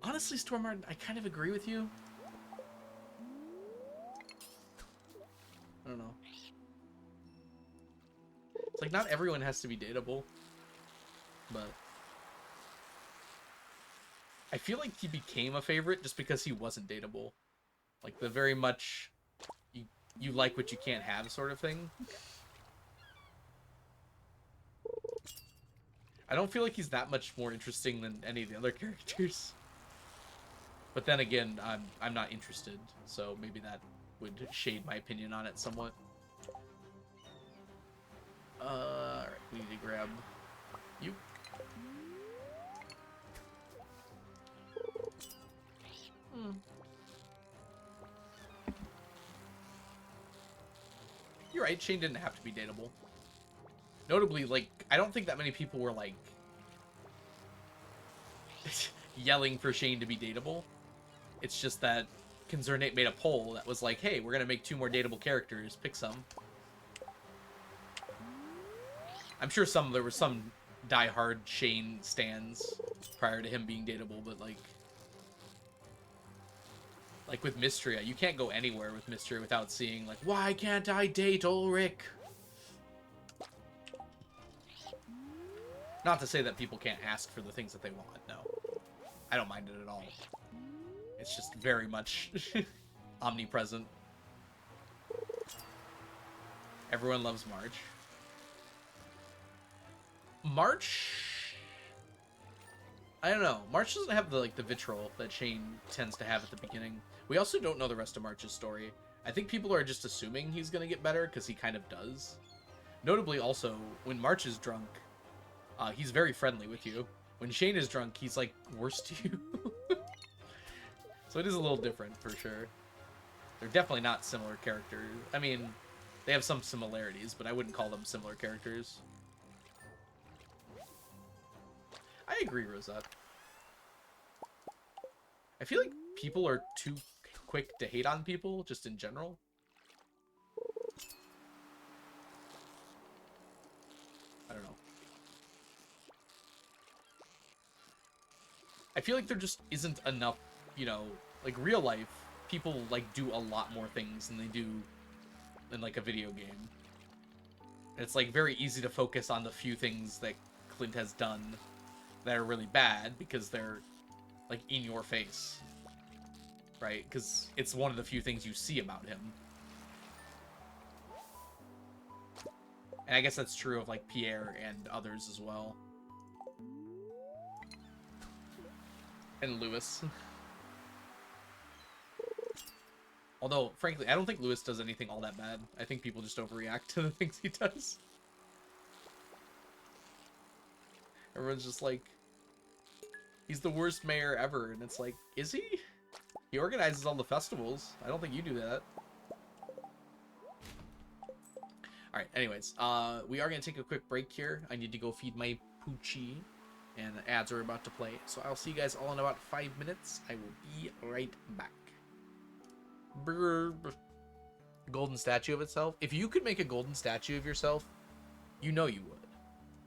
Honestly, Stormart, I kind of agree with you. I don't know. It's like, not everyone has to be dateable. But I feel like he became a favorite just because he wasn't dateable. Like, the very much you like what you can't have sort of thing. I don't feel like he's that much more interesting than any of the other characters. But then again, I'm not interested, so maybe that would shade my opinion on it somewhat. Alright, we need to grab you. You're right, Shane didn't have to be dateable. Notably, like, I don't think that many people were, like, yelling for Shane to be dateable. It's just that Concernate made a poll that was like, hey, we're gonna make 2 more dateable characters, pick some. I'm sure there were some diehard Shane stans prior to him being dateable, but like with Mystria, you can't go anywhere with Mystria without seeing, like, why can't I date Ulrich? Not to say that people can't ask for the things that they want, no. I don't mind it at all. It's just very much omnipresent. Everyone loves March. March, I don't know. March doesn't have the vitriol that Shane tends to have at the beginning. We also don't know the rest of March's story. I think people are just assuming he's gonna get better because he kind of does. Notably, also, when March is drunk, he's very friendly with you. When Shane is drunk, he's like worse to you. So it is a little different for sure. They're definitely not similar characters. I mean, they have some similarities, but I wouldn't call them similar characters. I agree, Rosette. I feel like people are too quick to hate on people, just in general. I don't know. I feel like there just isn't enough, you know, like real life, people like do a lot more things than they do in like a video game. It's like very easy to focus on the few things that Clint has done that are really bad because they're like in your face, right? Because it's one of the few things you see about him. And I guess that's true of like Pierre and others as well. And Lewis. Although, frankly, I don't think Lewis does anything all that bad. I think people just overreact to the things he does. Everyone's just like, he's the worst mayor ever. And it's like, is he? He organizes all the festivals. I don't think you do that. Alright, anyways, we are going to take a quick break here. I need to go feed my Poochie, and the ads are about to play. So I'll see you guys all in about 5 minutes. I will be right back. Golden statue of itself. If you could make a golden statue of yourself, you know you would.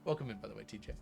Welcome in, by the way, TJ.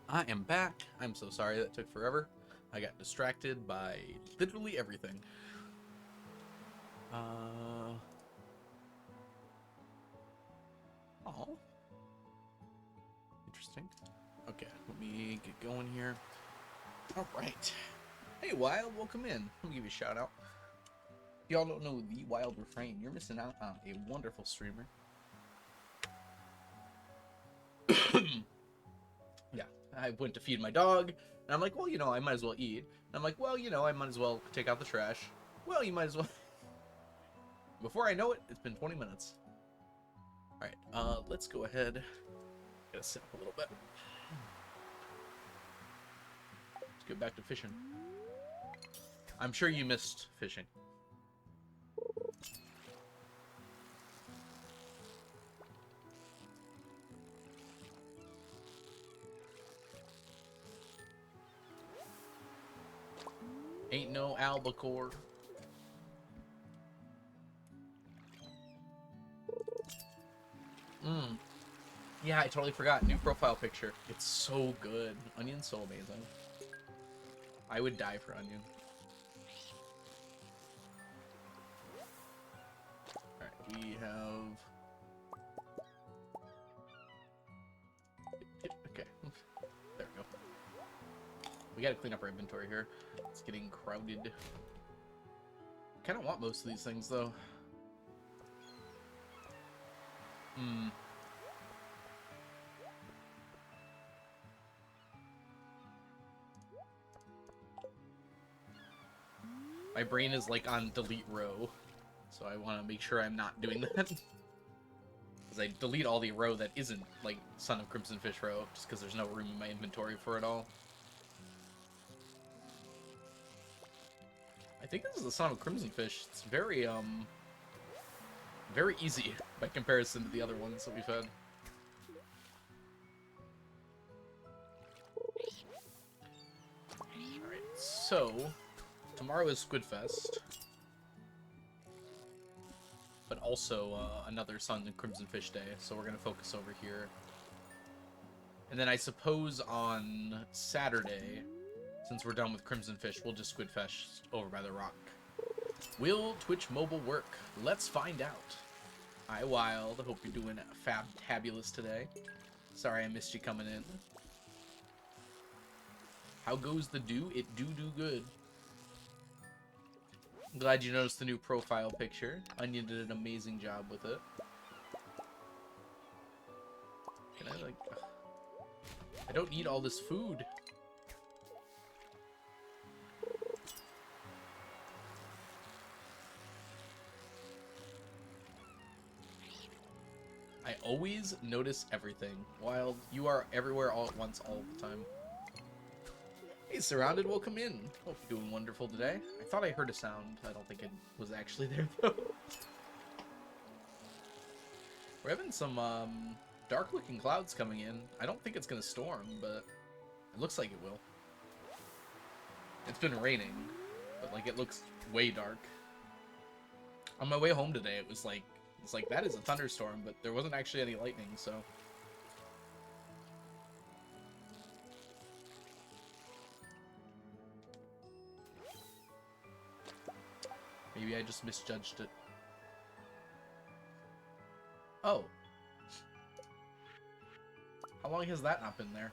I am back. I'm so sorry that took forever. I got distracted by literally everything. Oh. Interesting. Okay, let me get going here. Alright. Hey, Wild, welcome in. Let me give you a shout out. If y'all don't know the Wild Refrain, you're missing out on a wonderful streamer. Yeah, I went to feed my dog, and I'm like, well, you know, I might as well eat. And I'm like, well, you know, I might as well take out the trash. Well, you might as well. Before I know it, it's been 20 minutes. Alright, let's go ahead. Gotta sit up a little bit. Let's get back to fishing. I'm sure you missed fishing. Ain't no albacore. Yeah, I totally forgot. New profile picture. It's so good. Onion's so amazing. I would die for Onion. Alright, we have... Okay. There we go. We gotta clean up our inventory here. It's getting crowded. Kinda want most of these things, though. My brain is like on delete row, so I want to make sure I'm not doing that. Because I delete all the row that isn't like Son of Crimson Fish row, just because there's no room in my inventory for it all. I think this is the Son of Crimson Fish. It's very easy by comparison to the other ones that we've had. Alright, so tomorrow is Squidfest, but also another Sun and Crimson Fish Day, so we're going to focus over here. And then I suppose on Saturday, since we're done with Crimson Fish, we'll just Squidfest over by the rock. Will Twitch mobile work? Let's find out. Hi, Wild. Hope you're doing fabulous today. Sorry I missed you coming in. How goes the do? It do good. Glad you noticed the new profile picture. Onion did an amazing job with it. Can I, like... I don't need all this food. I always notice everything. Wild, you are everywhere all at once all the time. Hey, Surrounded, welcome in. Hope you're doing wonderful today. I thought I heard a sound. I don't think it was actually there, though. We're having some, dark-looking clouds coming in. I don't think it's gonna storm, but it looks like it will. It's been raining, but, like, it looks way dark. On my way home today, it's like, that is a thunderstorm, but there wasn't actually any lightning, so... Maybe I just misjudged it. Oh. How long has that not been there?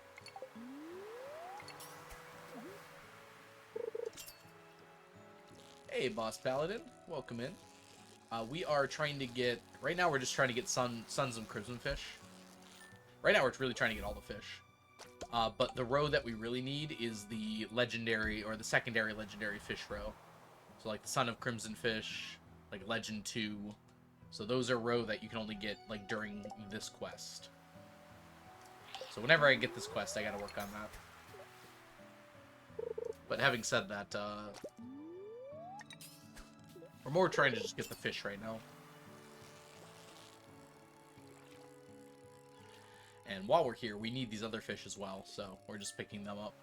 Hey, Boss Paladin. Welcome in. We are trying to get... Right now, we're just trying to get Sons of Crimson Fish. Right now, we're really trying to get all the fish. But the row that we really need is the legendary, or the secondary legendary fish row. So, like, the Son of Crimson Fish, like, Legend 2. So those are row that you can only get, like, during this quest. So whenever I get this quest, I gotta work on that. But having said that, we're more trying to just get the fish right now. And while we're here, we need these other fish as well, so we're just picking them up.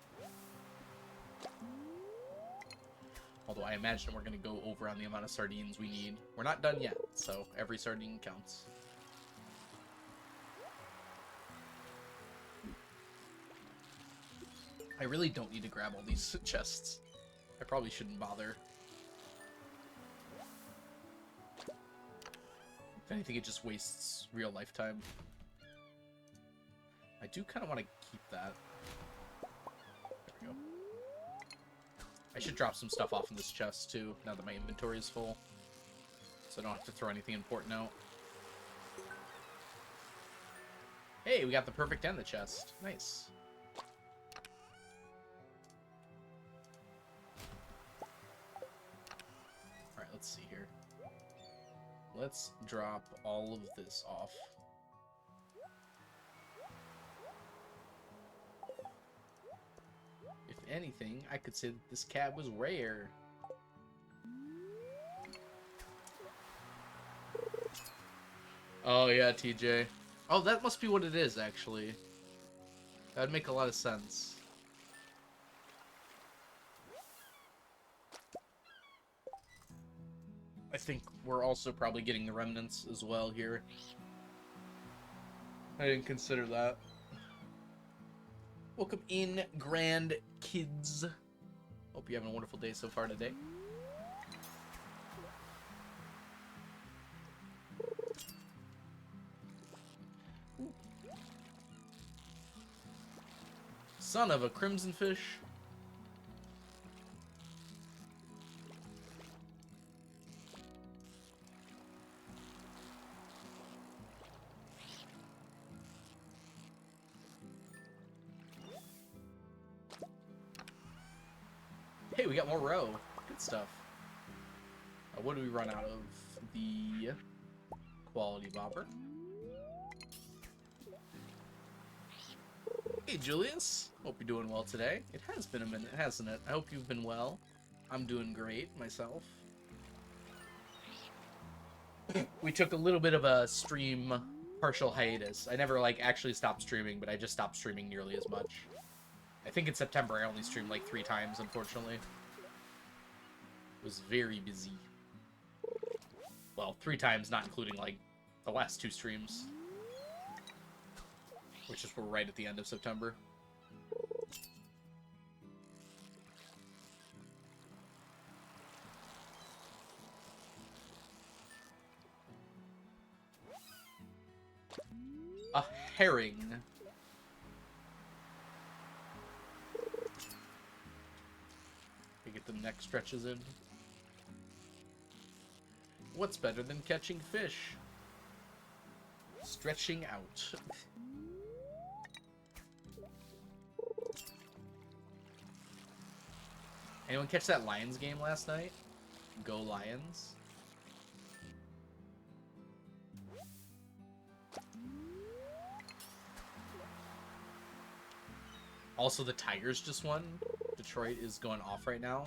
Although I imagine we're going to go over on the amount of sardines we need. We're not done yet, so every sardine counts. I really don't need to grab all these chests. I probably shouldn't bother. If anything, it just wastes real lifetime. I do kind of want to keep that. There we go. I should drop some stuff off in this chest, too, now that my inventory is full. So I don't have to throw anything important out. Hey, we got the perfect end of the chest. Nice. Alright, let's see here. Let's drop all of this off. If anything, I could say that this cat was rare. Oh yeah, TJ. Oh, that must be what it is, actually. That would make a lot of sense. I think we're also probably getting the remnants as well here. I didn't consider that. Welcome in, grand kids. Hope you're having a wonderful day so far today. Son of a crimson fish. Hey, we got more row. Good stuff. What do we run out of? The quality bobber. Hey, Julius. Hope you're doing well today. It has been a minute, hasn't it? I hope you've been well. I'm doing great myself. We took a little bit of a stream partial hiatus. I never, like, actually stopped streaming, but I just stopped streaming nearly as much. I think in September I only streamed like 3 times, unfortunately. It was very busy. Well, 3 times, not including, like, the last 2 streams. Which is right at the end of September. A herring. You get the neck stretches in. What's better than catching fish? Stretching out. Anyone catch that Lions game last night? Go Lions. Also, the Tigers just won. Detroit is going off right now.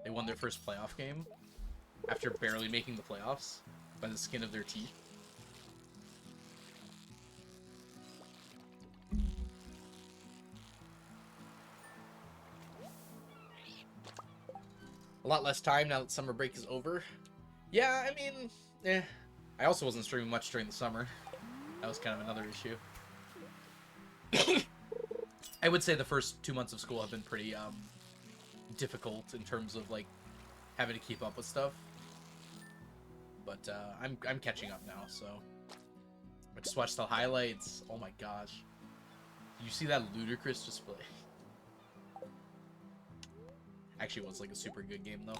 They won their first playoff game after barely making the playoffs by the skin of their teeth. A lot less time now that summer break is over. Yeah, I mean, I also wasn't streaming much during the summer. That was kind of another issue. I would say the first 2 months of school have been pretty difficult in terms of like having to keep up with stuff. But I'm catching up now, so I just watched the highlights. Oh my gosh, you see that ludicrous display? Actually, it was like a super good game though.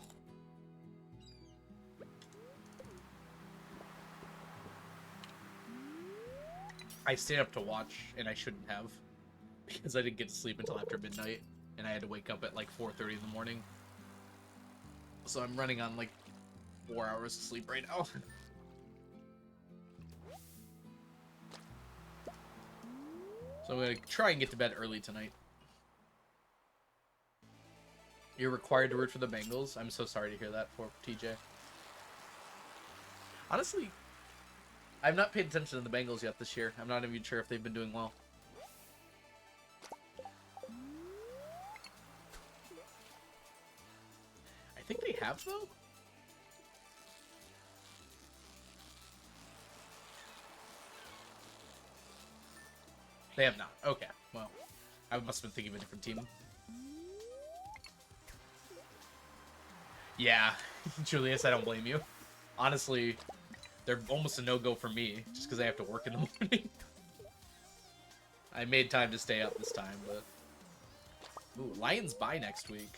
I stayed up to watch, and I shouldn't have, because I didn't get to sleep until after midnight, and I had to wake up at like 4:30 in the morning. So I'm running on like 4 hours of sleep right now. So I'm gonna try and get to bed early tonight. You're required to root for the Bengals? I'm so sorry to hear that for TJ. Honestly, I've not paid attention to the Bengals yet this year. I'm not even sure if they've been doing well. I think they have, though. They have not. Okay, well, I must have been thinking of a different team. Yeah, Julius, I don't blame you. Honestly, they're almost a no-go for me, just because I have to work in the morning. I made time to stay up this time, but... Ooh, Lions bye next week.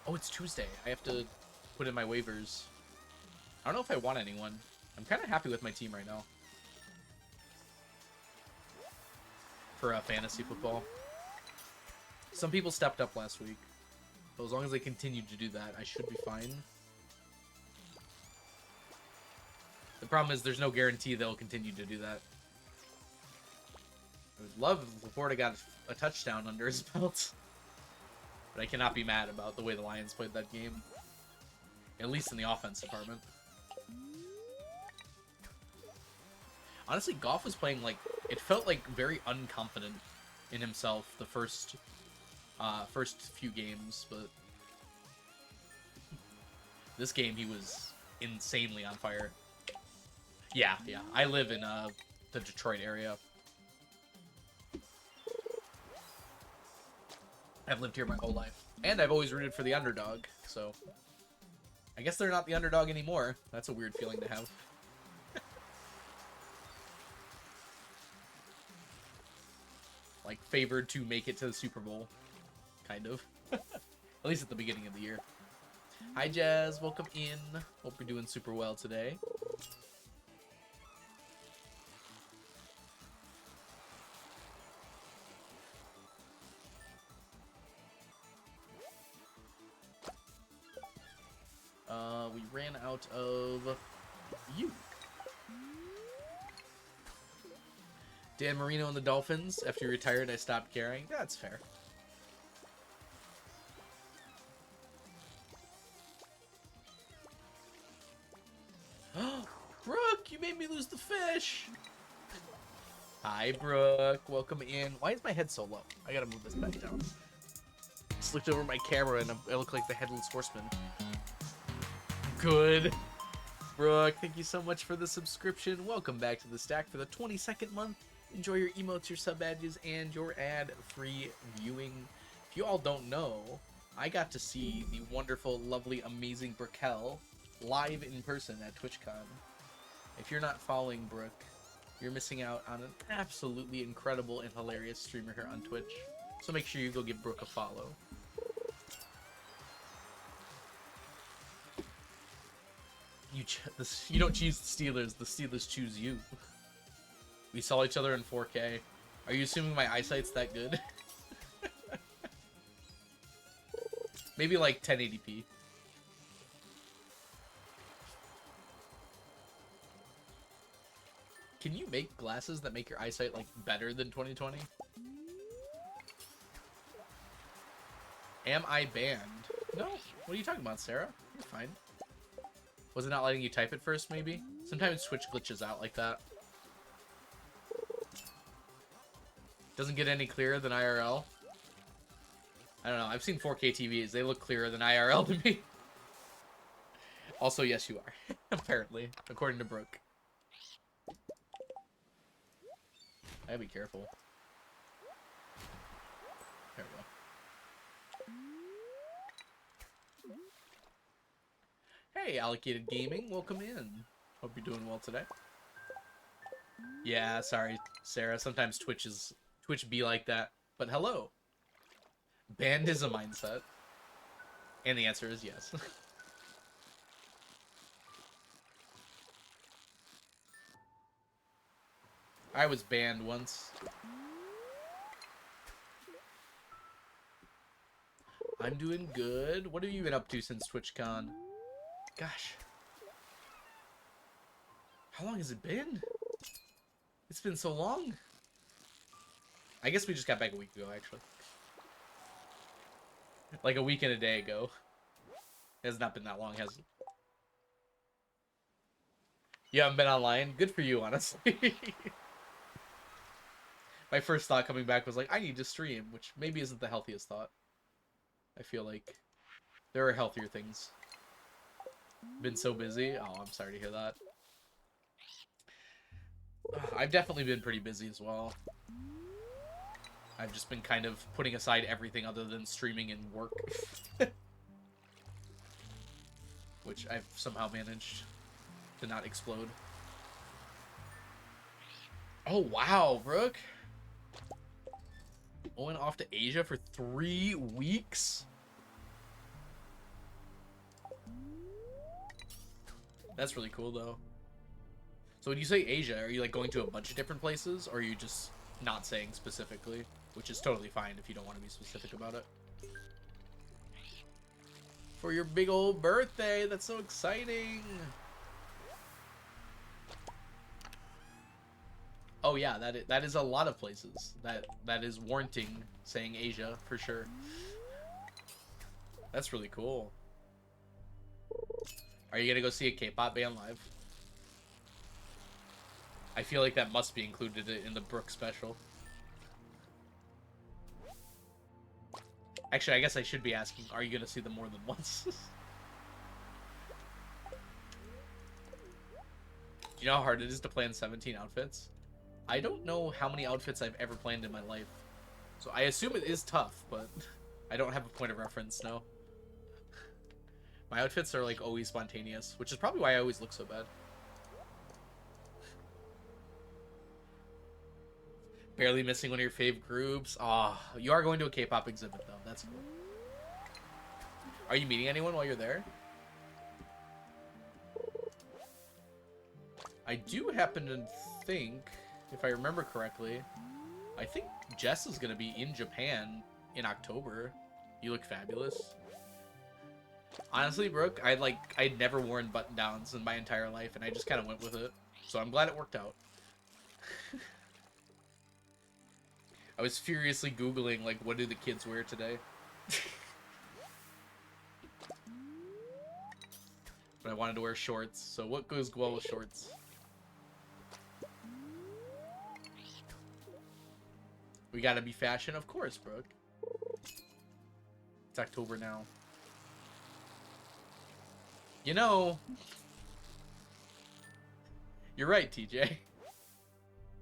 Oh, it's Tuesday. I have to put in my waivers. I don't know if I want anyone. I'm kind of happy with my team right now. For fantasy football. Some people stepped up last week. So as long as they continue to do that, I should be fine. The problem is there's no guarantee they'll continue to do that. I would love if Laporta got a touchdown under his belt. But I cannot be mad about the way the Lions played that game. At least in the offense department. Honestly, Goff was playing like... It felt like very unconfident in himself the first few games, but... This game, he was insanely on fire. Yeah. I live in the Detroit area. I've lived here my whole life. And I've always rooted for the underdog, so... I guess they're not the underdog anymore. That's a weird feeling to have. Like, favored to make it to the Super Bowl. Kind of. At least at the beginning of the year. Hi, Jazz. Welcome in. Hope you're doing super well today. We ran out of you. Dan Marino and the Dolphins. After he retired, I stopped caring. That's fair. Brooke, you made me lose the fish. Hi, Brooke. Welcome in. Why is my head so low? I gotta move this back down. Just looked over my camera and I look like the Headless Horseman. Good. Brooke, thank you so much for the subscription. Welcome back to the stack for the 22nd month. Enjoy your emotes, your sub badges, and your ad-free viewing. If you all don't know, I got to see the wonderful, lovely, amazing Brookel live in person at TwitchCon. If you're not following Brooke, you're missing out on an absolutely incredible and hilarious streamer here on Twitch. So make sure you go give Brooke a follow. You don't choose the Steelers choose you. We saw each other in 4K. Are you assuming my eyesight's that good? Maybe like 1080p. Can you make glasses that make your eyesight like better than 2020? Am I banned? No. What are you talking about, Sarah? You're fine. Was it not letting you type it first, maybe? Sometimes Twitch glitches out like that. Doesn't get any clearer than IRL. I don't know. I've seen 4K TVs. They look clearer than IRL to me. Also, yes, you are. Apparently, according to Brooke. I gotta be careful. There we go. Hey, Allocated Gaming, welcome in. Hope you're doing well today. Yeah, sorry, Sarah. Sometimes Twitch be like that. But hello. Banned is a mindset. And the answer is yes. I was banned once. I'm doing good. What have you been up to since TwitchCon? Gosh. How long has it been? It's been so long. I guess we just got back a week ago, actually. Like a week and a day ago. It has not been that long, has it? You haven't been online? Good for you, honestly. My first thought coming back was like, I need to stream, which maybe isn't the healthiest thought. I feel like there are healthier things. Been so busy. Oh, I'm sorry to hear that. I've definitely been pretty busy as well. I've just been kind of putting aside everything other than streaming and work. Which I've somehow managed to not explode. Oh, wow, Brooke. Going off to Asia for 3 weeks? That's really cool, though. So when you say Asia, are you, like, going to a bunch of different places? Or are you just not saying specifically? Which is totally fine if you don't want to be specific about it. For your big old birthday! That's so exciting! Oh yeah, that is a lot of places. That is warranting saying Asia for sure. That's really cool. Are you gonna go see a K-pop band live? I feel like that must be included in the Brooke special. Actually, I guess I should be asking, are you gonna see them more than once? Do you know how hard it is to plan 17 outfits? I don't know how many outfits I've ever planned in my life. So I assume it is tough, but I don't have a point of reference, no. My outfits are, like, always spontaneous, which is probably why I always look so bad. Barely missing one of your fave groups. Ah, oh, you are going to a K-pop exhibit, though. That's cool. Are you meeting anyone while you're there? I do happen to think, if I remember correctly, I think Jess is going to be in Japan in October. You look fabulous. Honestly, Brooke, I'd never worn button-downs in my entire life, and I just kind of went with it. So I'm glad it worked out. I was furiously Googling, like, what do the kids wear today? But I wanted to wear shorts, so what goes well with shorts? We gotta be fashion, of course, Brooke. It's October now. You know, you're right, TJ.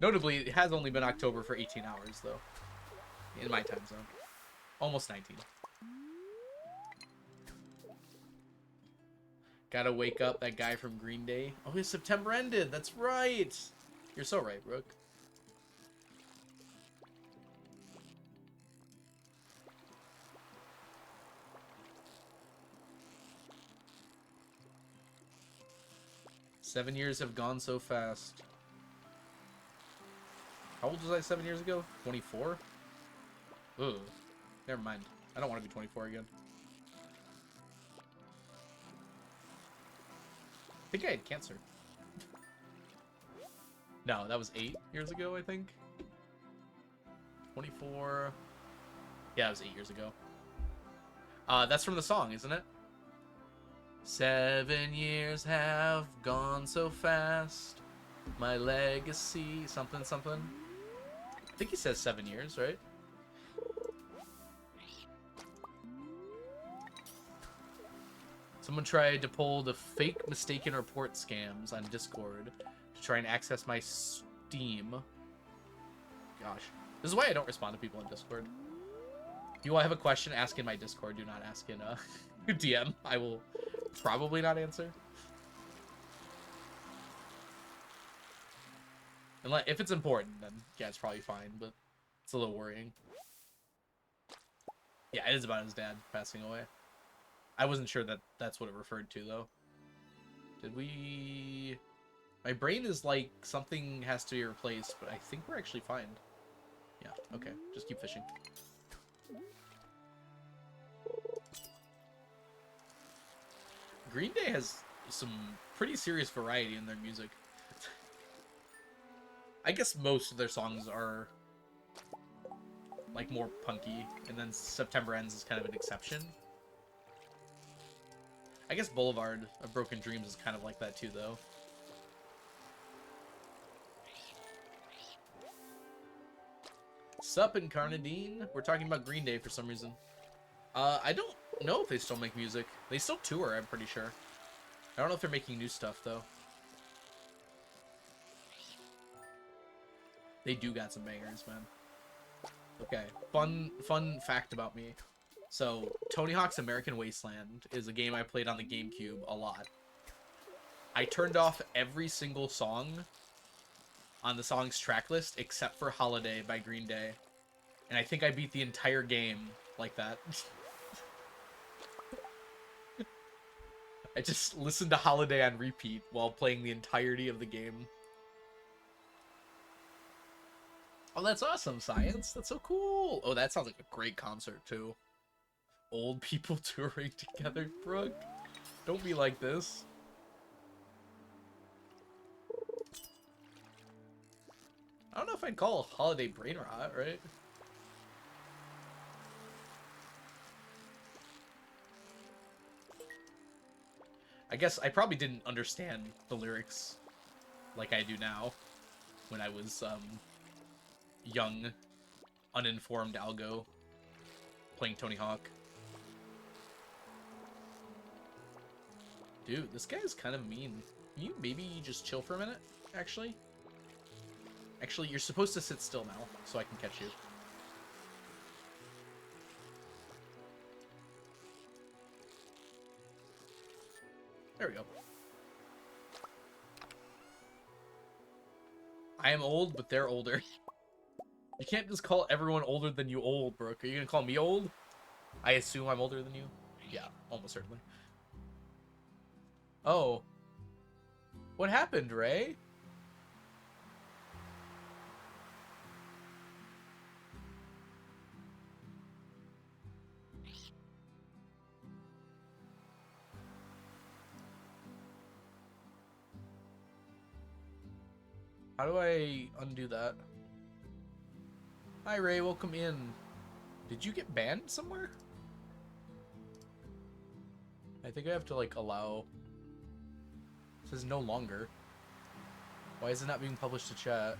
Notably, it has only been October for 18 hours, though. In my time zone. Almost 19. Gotta wake up that guy from Green Day. Oh, his September ended. That's right. You're so right, Brooke. "7 years have gone so fast." How old was I 7 years ago? 24? Ugh. Never mind. I don't want to be 24 again. I think I had cancer. No, that was 8 years ago, I think. 24. Yeah, it was 8 years ago. That's from the song, isn't it? 7 years have gone so fast. My legacy, something, something. I think he says 7 years, right? Someone tried to pull the fake mistaken report scams on Discord to try and access my Steam. Gosh. This is why I don't respond to people on Discord. If you have a question, ask in my Discord. Do not ask in DM. I will probably not answer. Unless, if it's important, then yeah, it's probably fine, but it's a little worrying. Yeah, it is about his dad passing away. I wasn't sure that that's what it referred to, though. Did we... My brain is like, something has to be replaced, but I think we're actually fine. Yeah, okay. Just keep fishing. Green Day has some pretty serious variety in their music. I guess most of their songs are like more punky, and then September Ends is kind of an exception. I guess Boulevard of Broken Dreams is kind of like that too, though. Sup, Incarnadine? We're talking about Green Day for some reason. I don't know if they still make music. They still tour, I'm pretty sure. I don't know if they're making new stuff, though. They do got some bangers, man. Okay, fun fact about me. So, Tony Hawk's American Wasteland is a game I played on the GameCube a lot. I turned off every single song on the song's track list except for Holiday by Green Day. And I think I beat the entire game like that. I just listened to Holiday on repeat while playing the entirety of the game. Oh, that's awesome, Science. That's so cool. Oh, that sounds like a great concert, too. Old people touring together, Brooke. Don't be like this. I don't know if I'd call Holiday brain rot, right? I guess I probably didn't understand the lyrics like I do now when I was young, uninformed algo playing Tony Hawk. Dude, this guy is kind of mean. Can you maybe just chill for a minute, actually? Actually, you're supposed to sit still now, so I can catch you. There we go. I am old, but they're older. You can't just call everyone older than you old, Brooke. Are you gonna call me old? I assume I'm older than you? Yeah, almost certainly. Oh. What happened, Ray? How do I undo that? Hi, Ray. Welcome in. Did you get banned somewhere? I think I have to, like, allow... It says no longer. Why is it not being published to chat?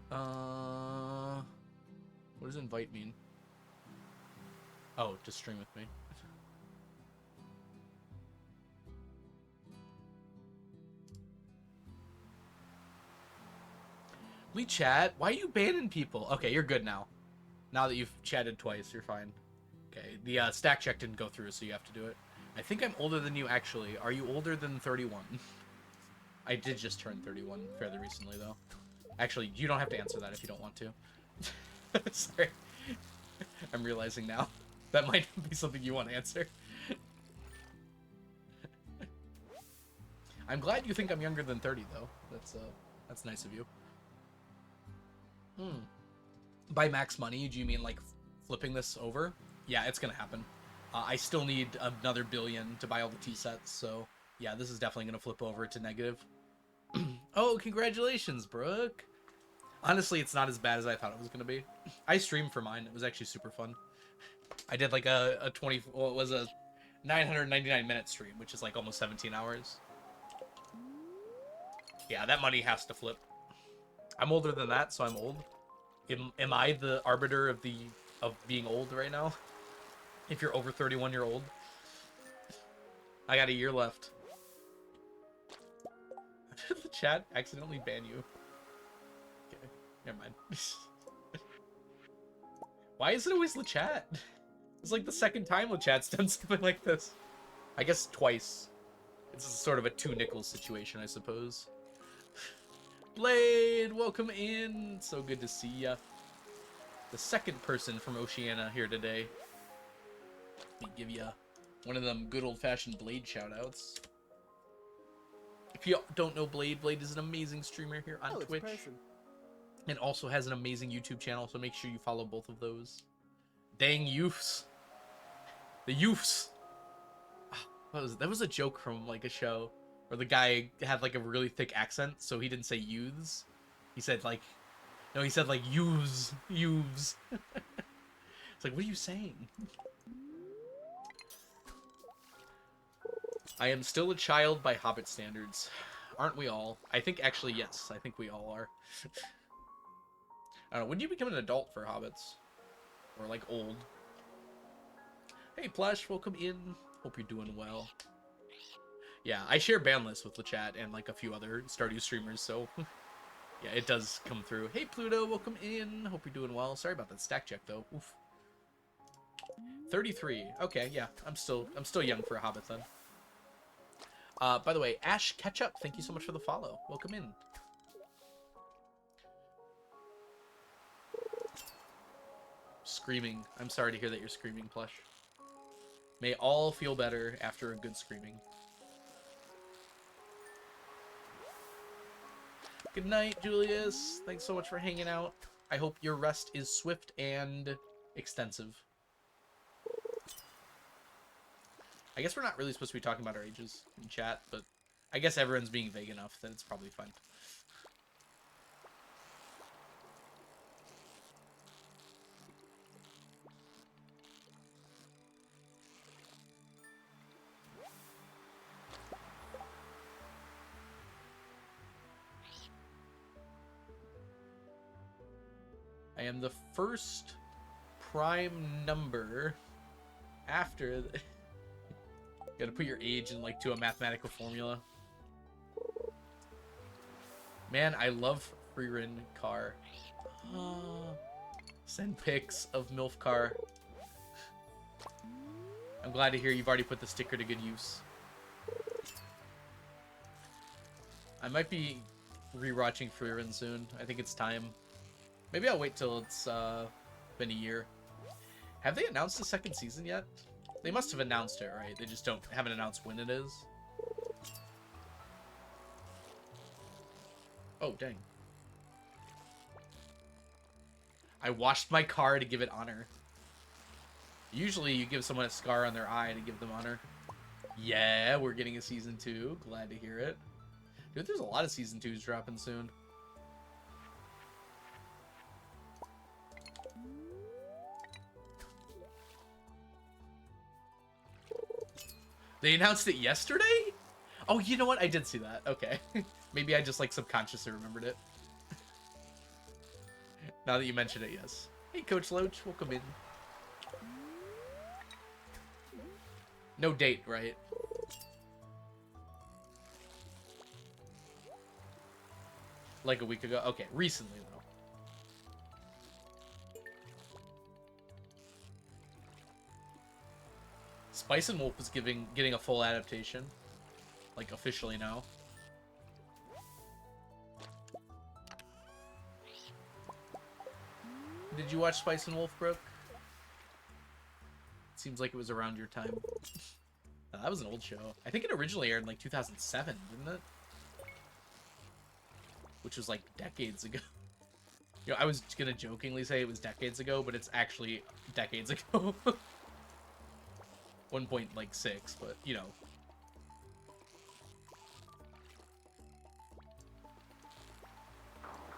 What does invite mean? Oh, to stream with me. We chat? Why are you banning people? Okay, you're good now. Now that you've chatted twice, you're fine. Okay, the stack check didn't go through, so you have to do it. I think I'm older than you, actually. Are you older than 31? I did just turn 31 fairly recently, though. Actually, you don't have to answer that if you don't want to. Sorry. I'm realizing now. That might be something you want to answer. I'm glad you think I'm younger than 30, though. That's nice of you. By max money, do you mean, like, flipping this over? Yeah, it's gonna happen. I still need another billion to buy all the T-sets, so... Yeah, this is definitely gonna flip over to negative. Oh, congratulations, Brooke! Honestly, it's not as bad as I thought it was gonna be. I streamed for mine. It was actually super fun. I did, like, a 999-minute stream, which is, like, almost 17 hours. Yeah, that money has to flip. I'm older than that, so I'm old. Am I the arbiter of being old right now? If you're over 31, you're old. I got a year left. Did the chat accidentally ban you? Okay, never mind. Why is it always the chat? It's like the second time the chat's done something like this. I guess twice. It's sort of a 2 nickels situation, I suppose. Blade, welcome in. So good to see ya. The second person from Oceania here today. Let me give you one of them good old-fashioned Blade shoutouts. If you don't know Blade, Blade is an amazing streamer here on Twitch. And also has an amazing YouTube channel, so make sure you follow both of those. Dang youths. The youths. That was a joke from, like, a show where the guy had, like, a really thick accent, so he didn't say youths. He said, like... No, he said, like, youths. Youths. It's like, what are you saying? I am still a child by Hobbit standards. Aren't we all? I think, actually, yes. I think we all are. I don't know. When do you become an adult for Hobbits? Or, like, old? Hey, Plush. Welcome in. Hope you're doing well. Yeah, I share ban lists with LeChat and like a few other Stardew streamers, so yeah, it does come through. Hey Pluto, welcome in. Hope you're doing well. Sorry about that stack check though. Oof. 33. Okay, yeah, I'm still young for a Hobbit then. By the way, Ash Ketchup, thank you so much for the follow. Welcome in. Screaming. I'm sorry to hear that you're screaming, Plush. May all feel better after a good screaming. Good night, Julius. Thanks so much for hanging out. I hope your rest is swift and extensive. I guess we're not really supposed to be talking about our ages in chat, but I guess everyone's being vague enough that it's probably fine. I am the first prime number after the... Gotta put your age in like to a mathematical formula. Man, I love Freerin car. Send pics of MILF car. I'm glad to hear you've already put the sticker to good use. I might be rewatching Freerin soon. I think it's time. Maybe I'll wait till it's been a year. Have they announced the second season yet? They must have announced it, right? They just haven't announced when it is. Oh, dang. I washed my car to give it honor. Usually you give someone a scar on their eye to give them honor. Yeah, we're getting a season 2. Glad to hear it. Dude, there's a lot of season 2s dropping soon. They announced it yesterday? Oh, you know what? I did see that. Okay. Maybe I just, like, subconsciously remembered it. Now that you mention it, yes. Hey, Coach Loach. Welcome in. No date, right? Like a week ago? Okay, recently, though. Spice and Wolf is getting a full adaptation. Like, officially now. Did you watch Spice and Wolf, Brooke? Seems like it was around your time. That was an old show. I think it originally aired in, like, 2007, didn't it? Which was, like, decades ago. You know, I was gonna jokingly say it was decades ago, but it's actually decades ago. 1.6, but, you know.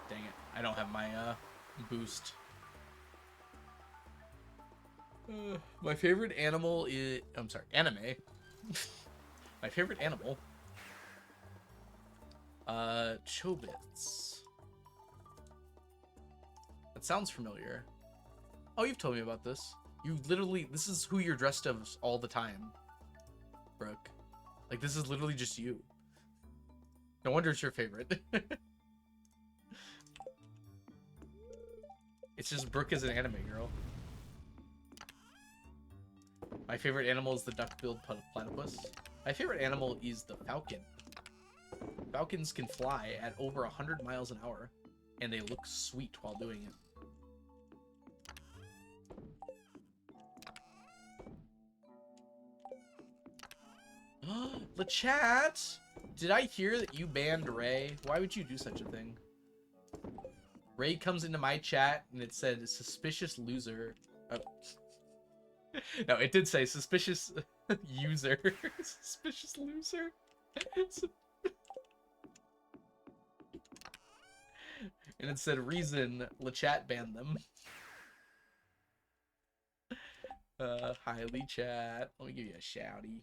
Dang it. I don't have my, boost. My favorite animal is... I'm sorry, anime. My favorite animal. Chobits. That sounds familiar. Oh, you've told me about this. You literally... This is who you're dressed as all the time, Brooke. Like, this is literally just you. No wonder it's your favorite. It's just Brooke is an anime girl. My favorite animal is the duck-billed platypus. My favorite animal is the falcon. Falcons can fly at over 100 miles an hour, and they look sweet while doing it. LeChat! Did I hear that you banned Ray? Why would you do such a thing? Ray comes into my chat, and it said, suspicious loser. Oh. No, it did say suspicious user. Suspicious loser. And it said reason LeChat banned them. Hi LeChat. Let me give you a shouty.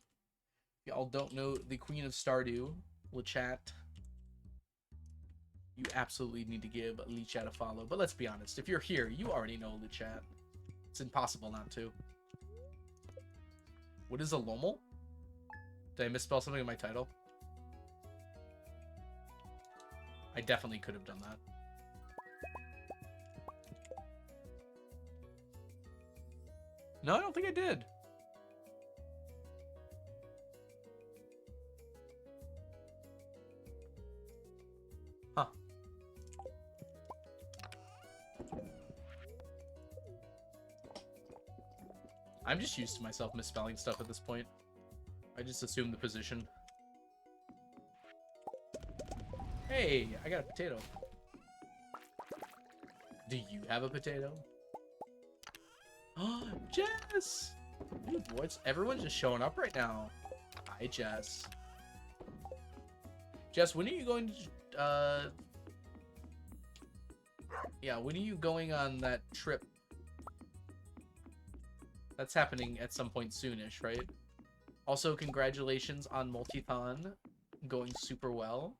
Y'all don't know the Queen of Stardew, LeChat. You absolutely need to give LeChat a follow. But let's be honest, if you're here, you already know LeChat. It's impossible not to. What is a Lomel? Did I misspell something in my title? I definitely could have done that. No, I don't think I did. Huh. I'm just used to myself misspelling stuff at this point. I just assume the position. Hey, I got a potato. Do you have a potato? Oh, Jess! Dude, what's everyone's just showing up right now? Hi, Jess. Jess, when are you going to yeah, when are you going on that trip? That's happening at some point soonish, right? Also, congratulations on Multithon going super well.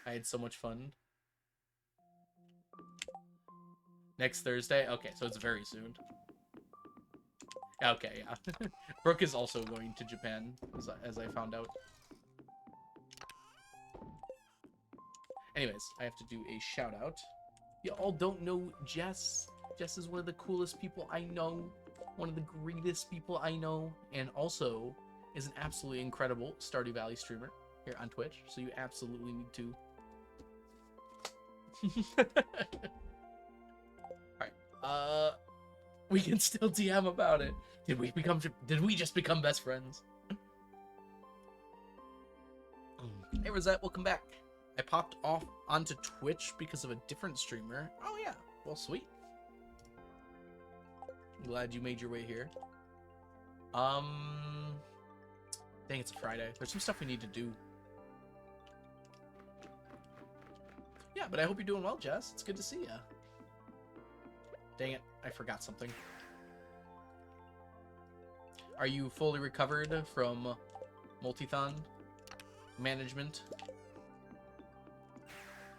I had so much fun. Next Thursday? Okay, so it's very soon. Okay, yeah. Brooke is also going to Japan, as I found out. Anyways, I have to do a shout out. You all don't know Jess. Jess is one of the coolest people I know. One of the greatest people I know. And also is an absolutely incredible Stardew Valley streamer here on Twitch. So you absolutely need to. Alright. We can still DM about it. Did we just become best friends? Hey Rosette, welcome back. I popped off onto Twitch because of a different streamer. Oh yeah, well sweet. I'm glad you made your way here. Dang, it's a Friday. There's some stuff we need to do. Yeah, but I hope you're doing well, Jess. It's good to see ya. Dang it, I forgot something. Are you fully recovered from Multithon management?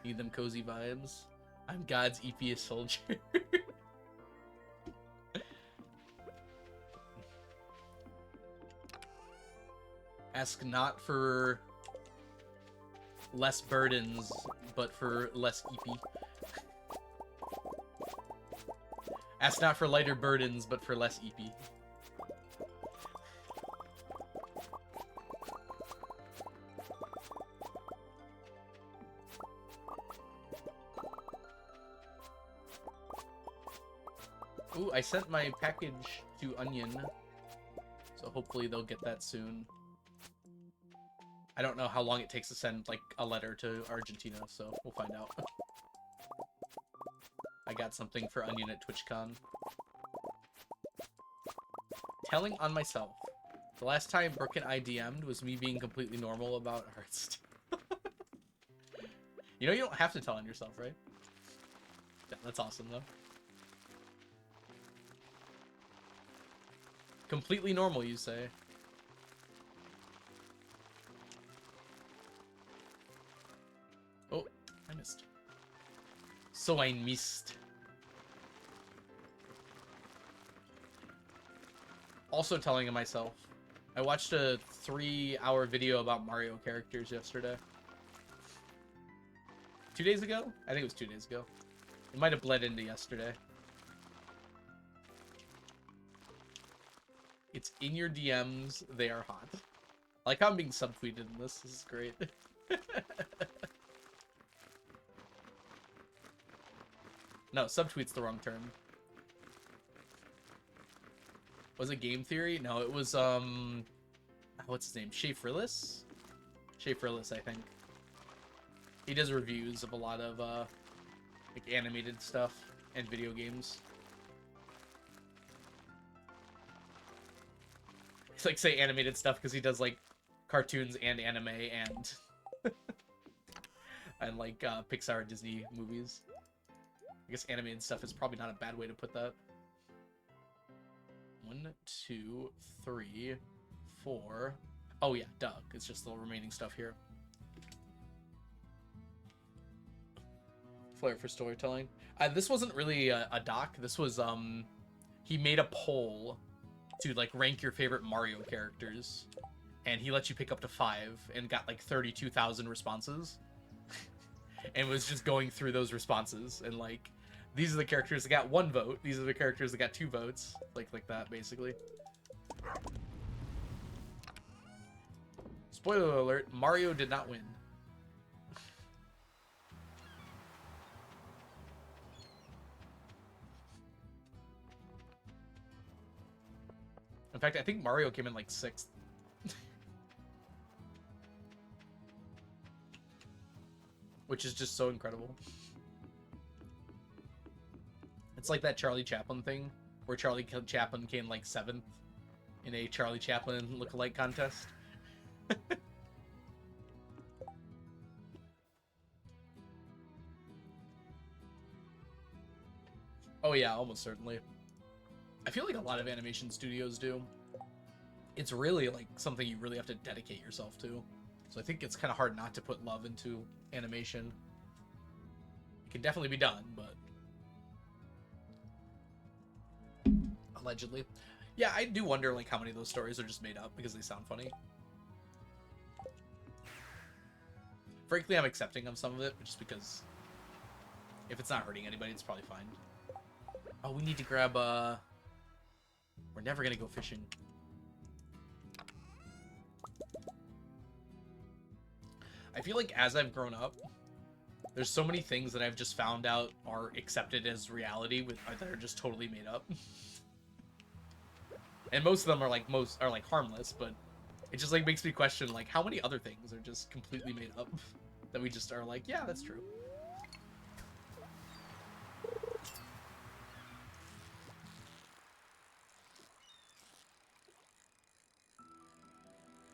Need them cozy vibes? I'm God's eepiest soldier. Ask not for less burdens, but for less EP. Ask not for lighter burdens, but for less EP. Ooh, I sent my package to Onion, so hopefully they'll get that soon. I don't know how long it takes to send, like, a letter to Argentina, so we'll find out. I got something for Onion at TwitchCon. Telling on myself. The last time Brooke and I DM'd was me being completely normal about Hearthstone. You know you don't have to tell on yourself, right? Yeah, that's awesome, though. Completely normal, you say? Oh, I missed. So I missed. Also telling myself, I watched a 3-hour video about Mario characters yesterday. 2 days ago? I think it was 2 days ago. It might have bled into yesterday. It's in your DMs. They are hot. I like how I'm being subtweeted in this. This is great. No, subtweet's the wrong term. Was it Game Theory? No, it was, what's his name? Shay Frillis? Shay Frillis, I think. He does reviews of a lot of, like, animated stuff and video games. It's like, say animated stuff because he does, like, cartoons and anime and... and, like, Pixar Disney movies. I guess animated stuff is probably not a bad way to put that. 1, 2, 3, 4. Oh yeah, duh. It's just the remaining stuff here. Flair for storytelling. This wasn't really a doc. This was, he made a poll to, like, rank your favorite Mario characters. And he let you pick up to 5 and got, like, 32,000 responses. and was just going through those responses and like, these are the characters that got 1 vote. These are the characters that got 2 votes. Like that, basically. Spoiler alert, Mario did not win. In fact, I think Mario came in like 6th. Which is just so incredible. It's like that Charlie Chaplin thing, where Charlie Chaplin came like 7th in a Charlie Chaplin lookalike contest. Oh yeah, almost certainly. I feel like a lot of animation studios do. It's really like something you really have to dedicate yourself to. So I think it's kind of hard not to put love into animation. It can definitely be done, but allegedly. Yeah, I do wonder like how many of those stories are just made up because they sound funny. Frankly, I'm accepting of some of it, just because if it's not hurting anybody, it's probably fine. Oh, we need to grab, we're never gonna go fishing. I feel like as I've grown up, there's so many things that I've just found out are accepted as reality that are just totally made up. And most of them are like harmless, but it just like makes me question like how many other things are just completely made up that we just are like, yeah, that's true.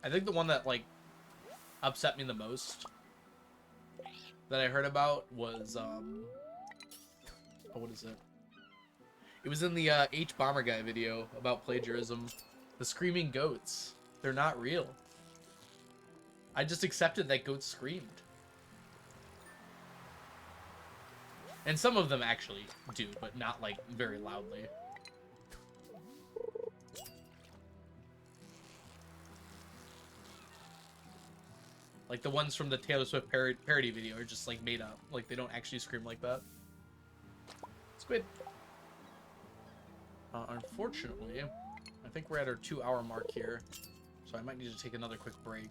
I think the one that like upset me the most that I heard about was oh, what is it? It was in the H Bomber Guy video about plagiarism. The screaming goats. They're not real. I just accepted that goats screamed. And some of them actually do, but not like very loudly. Like the ones from the Taylor Swift parody video are just like made up. Like they don't actually scream like that. Squid. Unfortunately, I think we're at our 2-hour mark here, so I might need to take another quick break.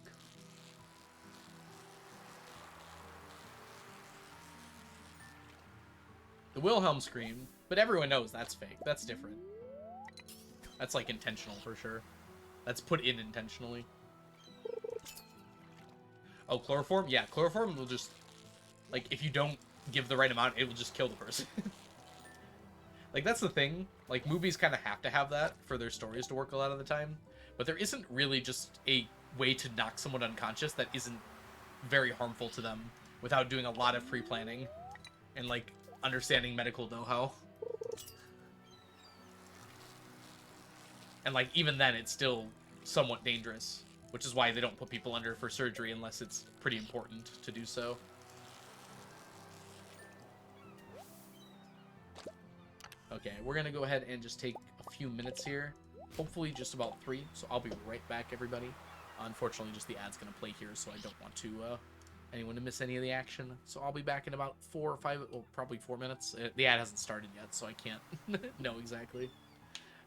The Wilhelm scream, but everyone knows that's fake. That's different. That's like intentional for sure. That's put in intentionally. Oh, chloroform? Yeah, chloroform will just, like, if you don't give the right amount, it will just kill the person. Like, that's the thing. Like, movies kind of have to have that for their stories to work a lot of the time. But there isn't really just a way to knock someone unconscious that isn't very harmful to them without doing a lot of pre-planning and, like, understanding medical know-how. And, like, even then, it's still somewhat dangerous, which is why they don't put people under for surgery unless it's pretty important to do so. Okay, we're gonna go ahead and just take a few minutes here. Hopefully just about 3, so I'll be right back, everybody. Unfortunately, just the ad's gonna play here, so I don't want to anyone to miss any of the action. So I'll be back in about 4 or 5, well, probably 4 minutes. The ad hasn't started yet, so I can't know exactly.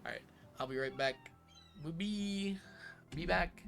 All right, I'll be right back. We'll be back.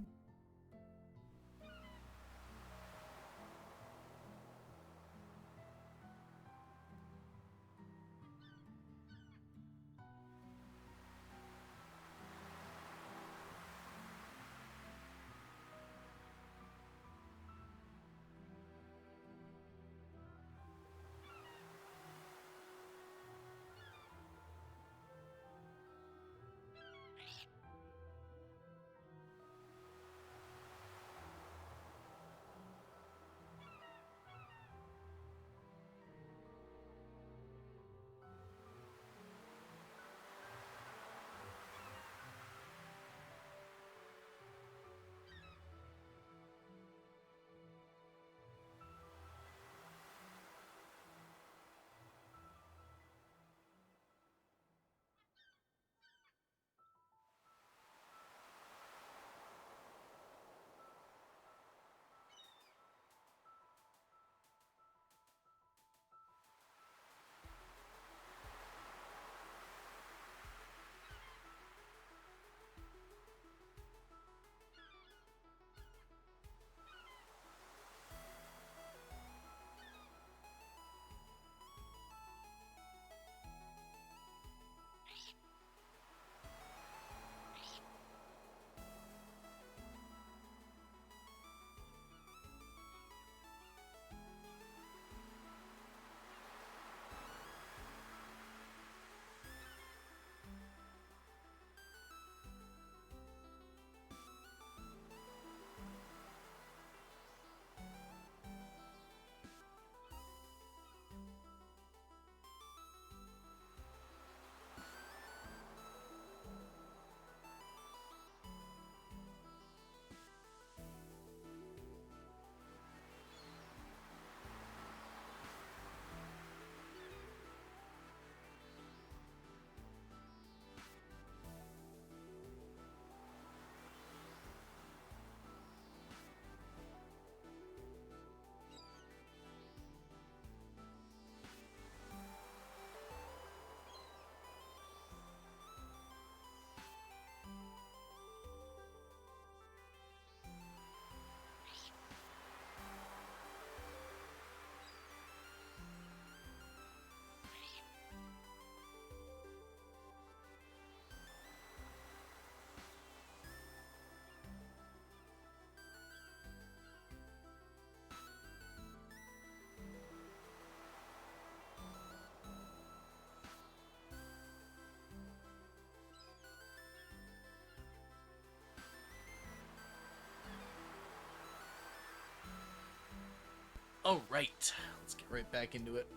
All right, let's get right back into it.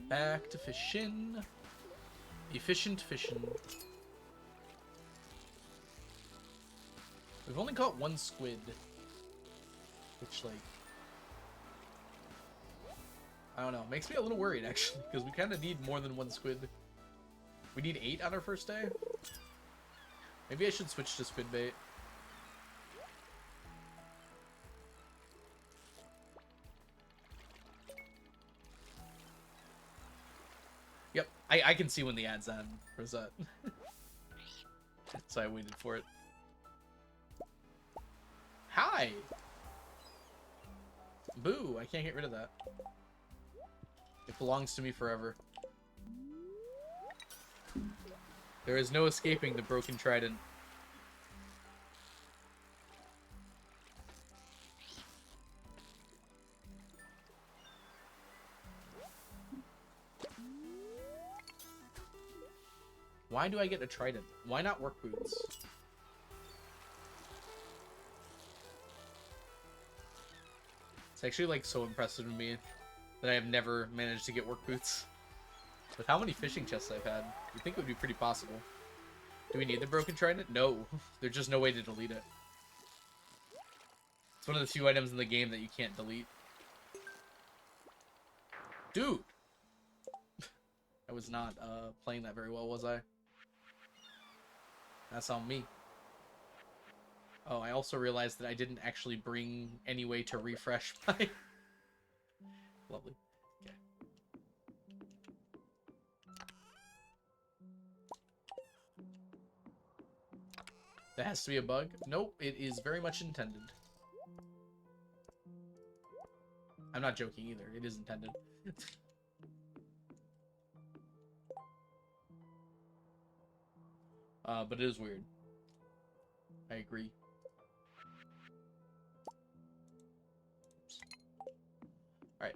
Back to fishing. Efficient fishing. We've only caught one squid. Which, like... I don't know. Makes me a little worried, actually. Because we kind of need more than one squid. We need 8 on our first day? Maybe I should switch to squid bait. Yep, I can see when the ad's on. Where's that? So I waited for it. Hi! Boo, I can't get rid of that. It belongs to me forever. There is no escaping the broken trident. Why do I get a trident? Why not work boots? It's actually like so impressive to me that I have never managed to get work boots. With how many fishing chests I've had, you'd think it would be pretty possible. Do we need the broken trident? No. There's just no way to delete it. It's one of the few items in the game that you can't delete. Dude! I was not playing that very well, was I? That's on me. Oh, I also realized that I didn't actually bring any way to refresh my... Lovely. Okay. That has to be a bug? Nope, it is very much intended. I'm not joking either. It is intended. But it is weird. I agree. Alright,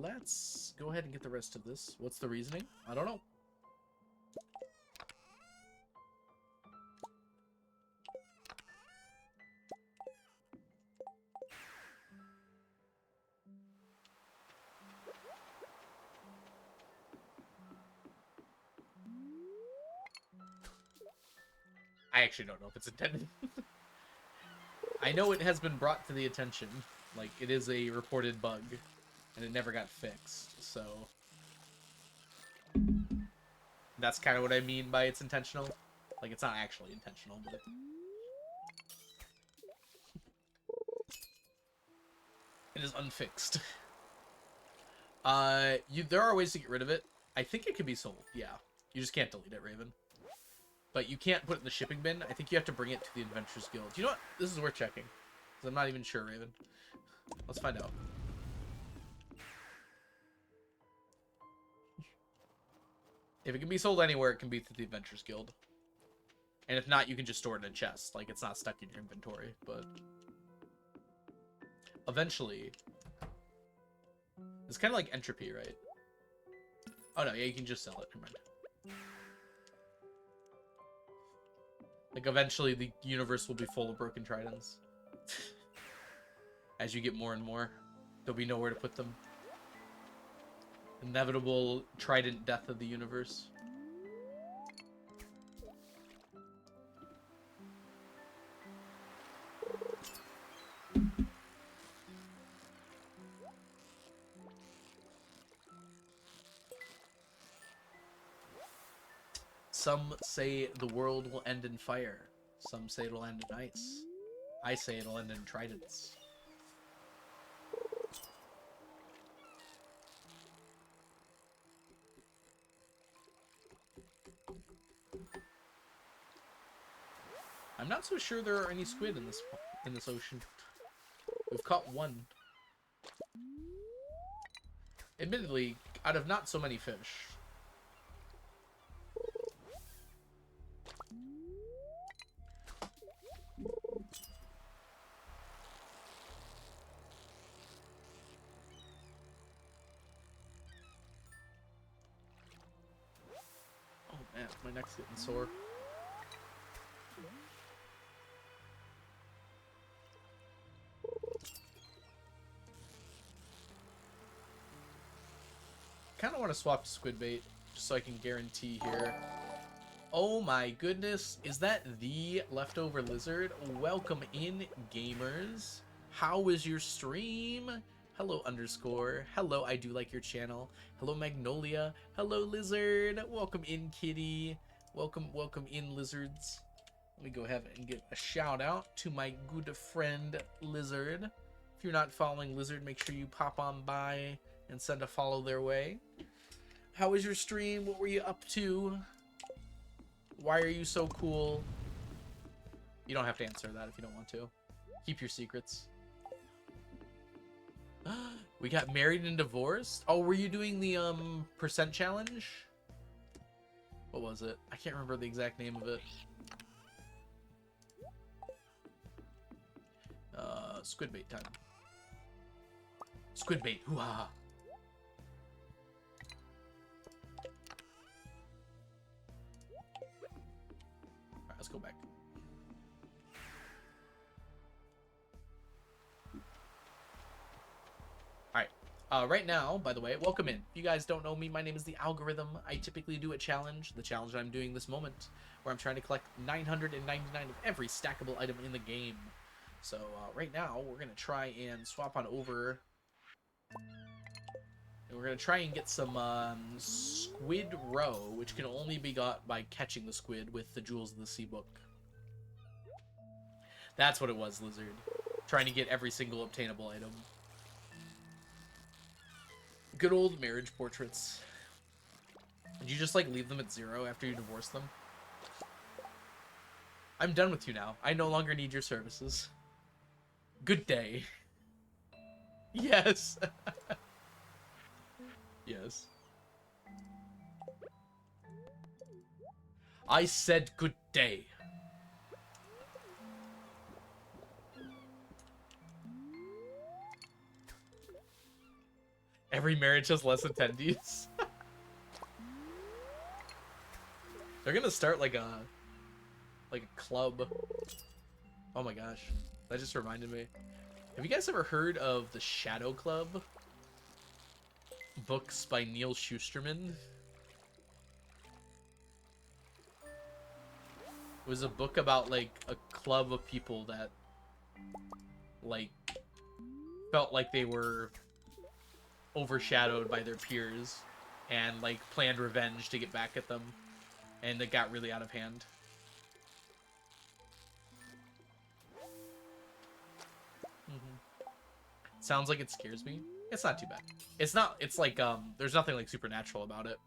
let's go ahead and get the rest of this. What's the reasoning? I don't know. I actually don't know if it's intended. I know it has been brought to the attention. Like, it is a reported bug. And it never got fixed, so... That's kind of what I mean by it's intentional. Like, it's not actually intentional, but... It is unfixed. There are ways to get rid of it. I think it can be sold, yeah. You just can't delete it, Raven. But you can't put it in the shipping bin. I think you have to bring it to the Adventurers Guild. You know what? This is worth checking. Because I'm not even sure, Raven. Let's find out. If it can be sold anywhere, it can be through the Adventurers Guild. And if not, you can just store it in a chest. Like, it's not stuck in your inventory, but... Eventually... It's kind of like entropy, right? Oh, no, yeah, you can just sell it. Never mind. Like, eventually the universe will be full of broken tridents. As you get more and more, there'll be nowhere to put them. Inevitable trident death of the universe. Some say the world will end in fire. Some say it'll end in ice. I say it'll end in tridents. I'm not so sure there are any squid in this ocean. We've caught one. Admittedly, out of not so many fish. Oh man, my neck's getting sore. kind of want to swap to squid bait just so I can guarantee here. Oh my goodness, is that the leftover lizard? Welcome in, gamers. How is your stream? Hello, underscore. Hello, I do like your channel. Hello, Magnolia. Hello, lizard. Welcome in, kitty. Welcome in, lizards. Let me go ahead and give a shout out to my good friend, Lizard. If you're not following Lizard, make sure you pop on by and send a follow their way. How was your stream? What were you up to? Why are you so cool? You don't have to answer that if you don't want to. Keep your secrets. We got married and divorced? Oh, were you doing the percent challenge? What was it? I can't remember the exact name of it. Squid bait time. Squid bait, hoo-ha. Alright, let's go back. Alright, right now, by the way, welcome in. If you guys don't know me, my name is The Algorithm. I typically do a challenge, the challenge I'm doing this moment, where I'm trying to collect 999 of every stackable item in the game. So, right now, we're going to try and swap on over. And we're going to try and get some Squid Roe, which can only be got by catching the squid with the Jewels of the Sea book. That's what it was, Lizard. Trying to get every single obtainable item. Good old marriage portraits. Did you just, like, leave them at 0 after you divorced them? I'm done with you now. I no longer need your services. Good day. Yes. Yes. I said good day. Every marriage has less attendees. They're gonna start like a club. Oh my gosh. That just reminded me. Have you guys ever heard of the Shadow Club? Books by Neil Shusterman. It was a book about like a club of people that like felt like they were overshadowed by their peers and like planned revenge to get back at them, and it got really out of hand. Sounds like it scares me. It's not too bad. It's not, it's like, there's nothing like supernatural about it.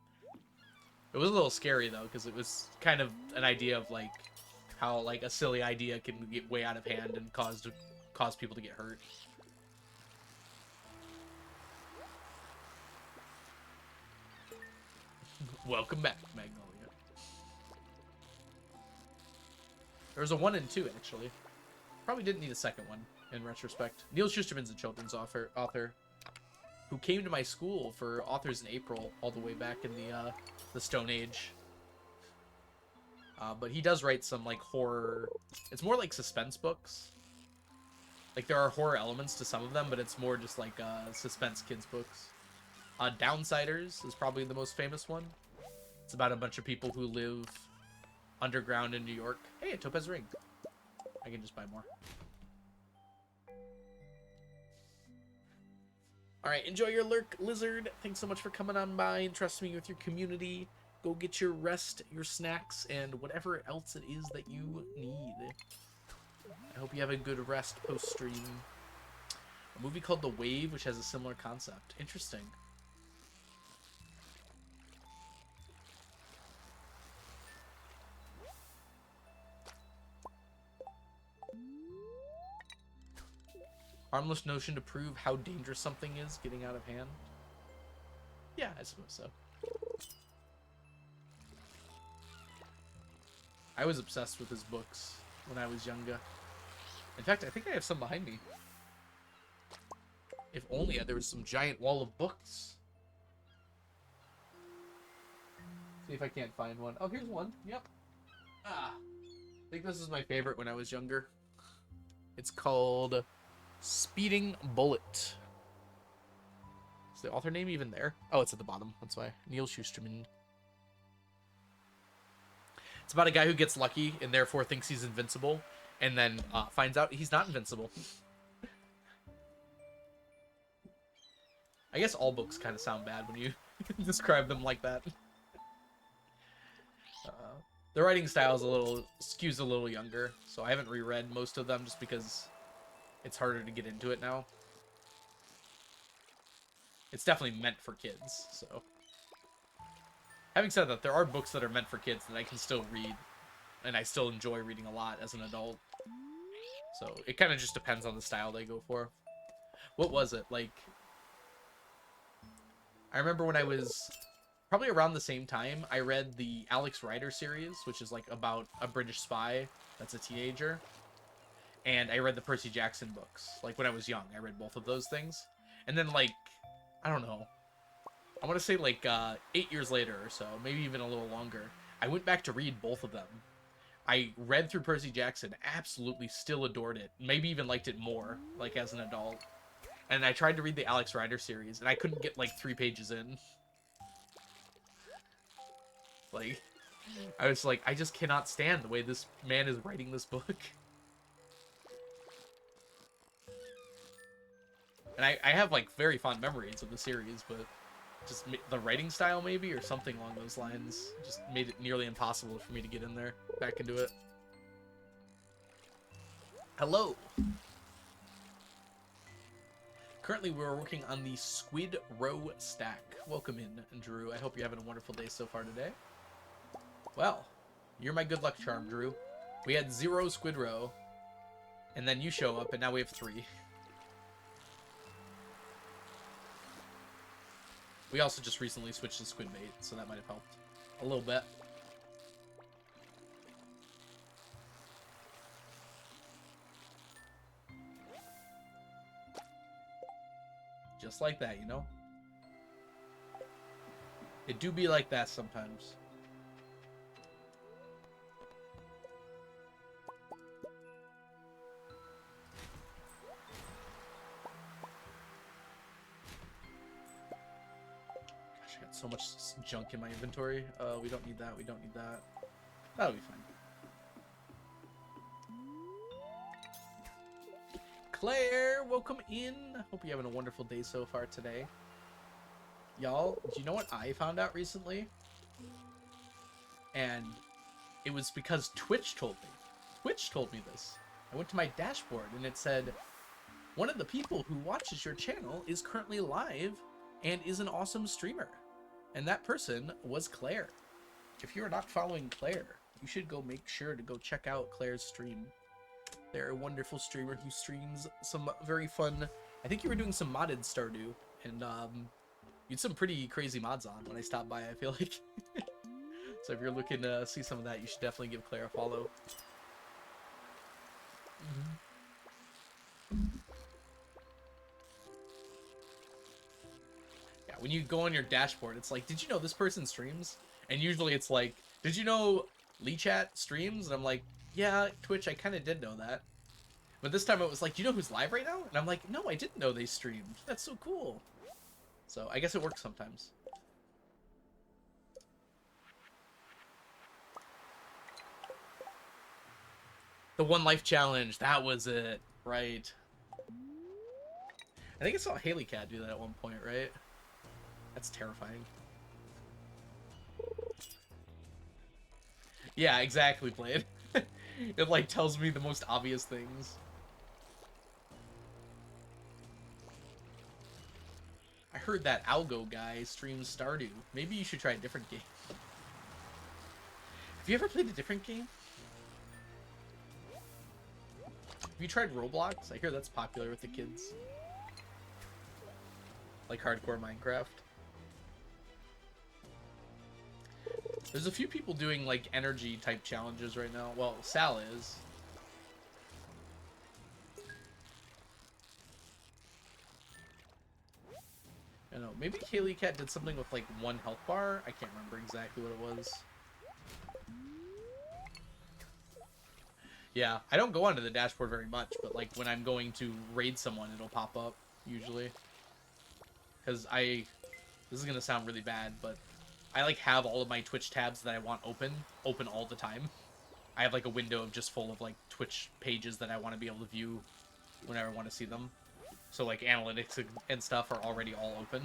It was a little scary though, because it was kind of an idea of like how like a silly idea can get way out of hand and cause people to get hurt. Welcome back, Magnolia. There was a 1 and 2 actually. Probably didn't need a second one in retrospect. Neil Shusterman's a children's author who came to my school for Authors in April all the way back in the Stone Age. But he does write some like horror. It's more like suspense books. Like there are horror elements to some of them, but it's more just like suspense kids books. Downsiders is probably the most famous one. It's about a bunch of people who live underground in New York. Hey, a topaz ring. I can just buy more. Alright, enjoy your lurk, Lizard. Thanks so much for coming on by and trusting me with your community. Go get your rest, your snacks, and whatever else it is that you need. I hope you have a good rest post-stream. A movie called The Wave, which has a similar concept. Interesting. Harmless notion to prove how dangerous something is getting out of hand. Yeah, I suppose so. I was obsessed with his books when I was younger. In fact, I think I have some behind me. If only there was some giant wall of books. See if I can't find one. Oh, here's one. Yep. I think this is my favorite when I was younger. It's called Speeding Bullet. Is the author name even there? Oh, it's at the bottom. That's why. Neil Schusterman. It's about a guy who gets lucky and therefore thinks he's invincible, and then finds out he's not invincible. I guess all books kind of sound bad when you describe them like that. The writing style is skews a little younger, so I haven't reread most of them just because it's harder to get into it now. It's definitely meant for kids, so. Having said that, there are books that are meant for kids that I can still read, and I still enjoy reading a lot as an adult. So it kind of just depends on the style they go for. What was it? Like, I remember when I was probably around the same time, I read the Alex Rider series, which is like about a British spy that's a teenager. And I read the Percy Jackson books. Like when I was young, I read both of those things. And then like, I don't know, I want to say like 8 years later or so, maybe even a little longer, I went back to read both of them. I read through Percy Jackson, absolutely still adored it. Maybe even liked it more, like as an adult. And I tried to read the Alex Rider series, and I couldn't get like 3 pages in. Like, I was like, I just cannot stand the way this man is writing this book. And I have like very fond memories of the series, but just the writing style maybe, or something along those lines, just made it nearly impossible for me to get in there, back into it. Hello! Currently, we're working on the Squid Row stack. Welcome in, Drew. I hope you're having a wonderful day so far today. Well, you're my good luck charm, Drew. We had 0 Squid Row, and then you show up, and now we have 3. We also just recently switched to squid bait, so that might have helped a little bit. Just like that, you know? It do be like that sometimes. Gosh, I got so much junk in my inventory. We don't need that, we don't need that. That'll be fine. Claire, welcome in. Hope you're having a wonderful day so far today. Y'all, do you know what I found out recently? And it was because Twitch told me. Twitch told me this. I went to my dashboard and it said, one of the people who watches your channel is currently live and is an awesome streamer. And that person was Claire. If you're not following Claire, you should go make sure to go check out Claire's stream. They're a wonderful streamer who streams some very fun. I think you were doing some modded Stardew, and you had some pretty crazy mods on when I stopped by, I feel like. So if you're looking to see some of that, you should definitely give Claire a follow. Yeah, when you go on your dashboard, it's like, did you know this person streams? And usually it's like, did you know LeChat streams? And I'm like, yeah, Twitch, I kind of did know that. But this time it was like, do you know who's live right now? And I'm like, no, I didn't know they streamed. That's so cool. So I guess it works sometimes. The One Life Challenge, that was it. Right. I think I saw Haley Cat do that at one point, right? That's terrifying. Yeah, exactly, Blade. It, like, tells me the most obvious things. I heard that Algo guy streams Stardew. Maybe you should try a different game. Have you ever played a different game? Have you tried Roblox? I hear that's popular with the kids. Like hardcore Minecraft. There's a few people doing, like, energy type challenges right now. Well, Sal is. I don't know. Maybe Haley Cat did something with, like, 1 health bar? I can't remember exactly what it was. Yeah, I don't go onto the dashboard very much, but, like, when I'm going to raid someone, it'll pop up, usually. because this is gonna sound really bad, but I like have all of my Twitch tabs that I want open all the time. I have like a window of just full of like Twitch pages that I want to be able to view whenever I want to see them. So like analytics and stuff are already all open.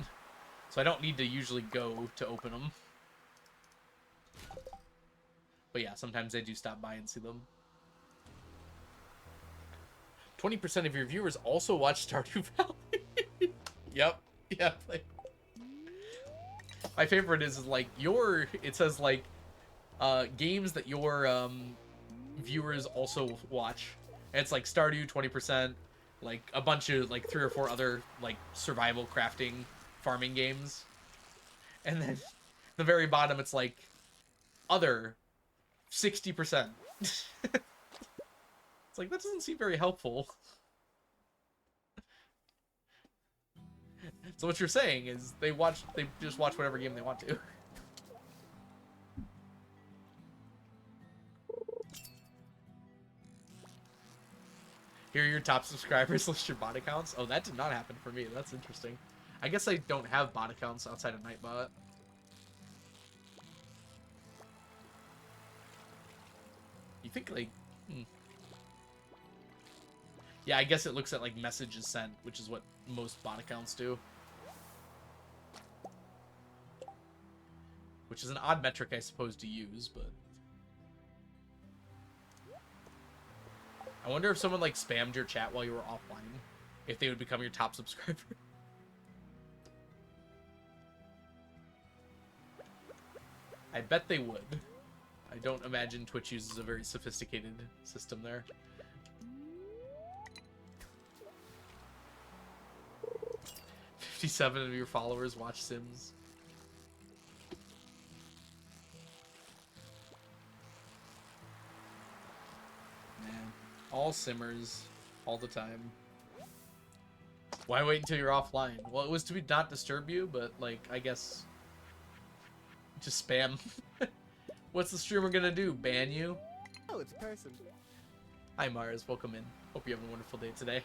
So I don't need to usually go to open them. But yeah, sometimes I do stop by and see them. 20% of your viewers also watch Stardew Valley. Yep. Yeah. Like, my favorite is like it says like games that your viewers also watch. And it's like Stardew 20%, like a bunch of like 3 or 4 other like survival crafting farming games. And then the very bottom it's like other 60%. It's like that doesn't seem very helpful. So what you're saying is they just watch whatever game they want to. Here are your top subscribers, list your bot accounts. Oh, that did not happen for me. That's interesting. I guess I don't have bot accounts outside of Nightbot. You think like yeah, I guess it looks at like messages sent, which is what most bot accounts do. Which is an odd metric, I suppose, to use, but... I wonder if someone, like, spammed your chat while you were offline, if they would become your top subscriber. I bet they would. I don't imagine Twitch uses a very sophisticated system there. "57 of your followers watch Sims." Man, all simmers, all the time. Why wait until you're offline? Well, it was to not disturb you, but, like, I guess... just spam. What's the streamer gonna do? Ban you? Oh, it's a person. Hi, Mars. Welcome in. Hope you have a wonderful day today.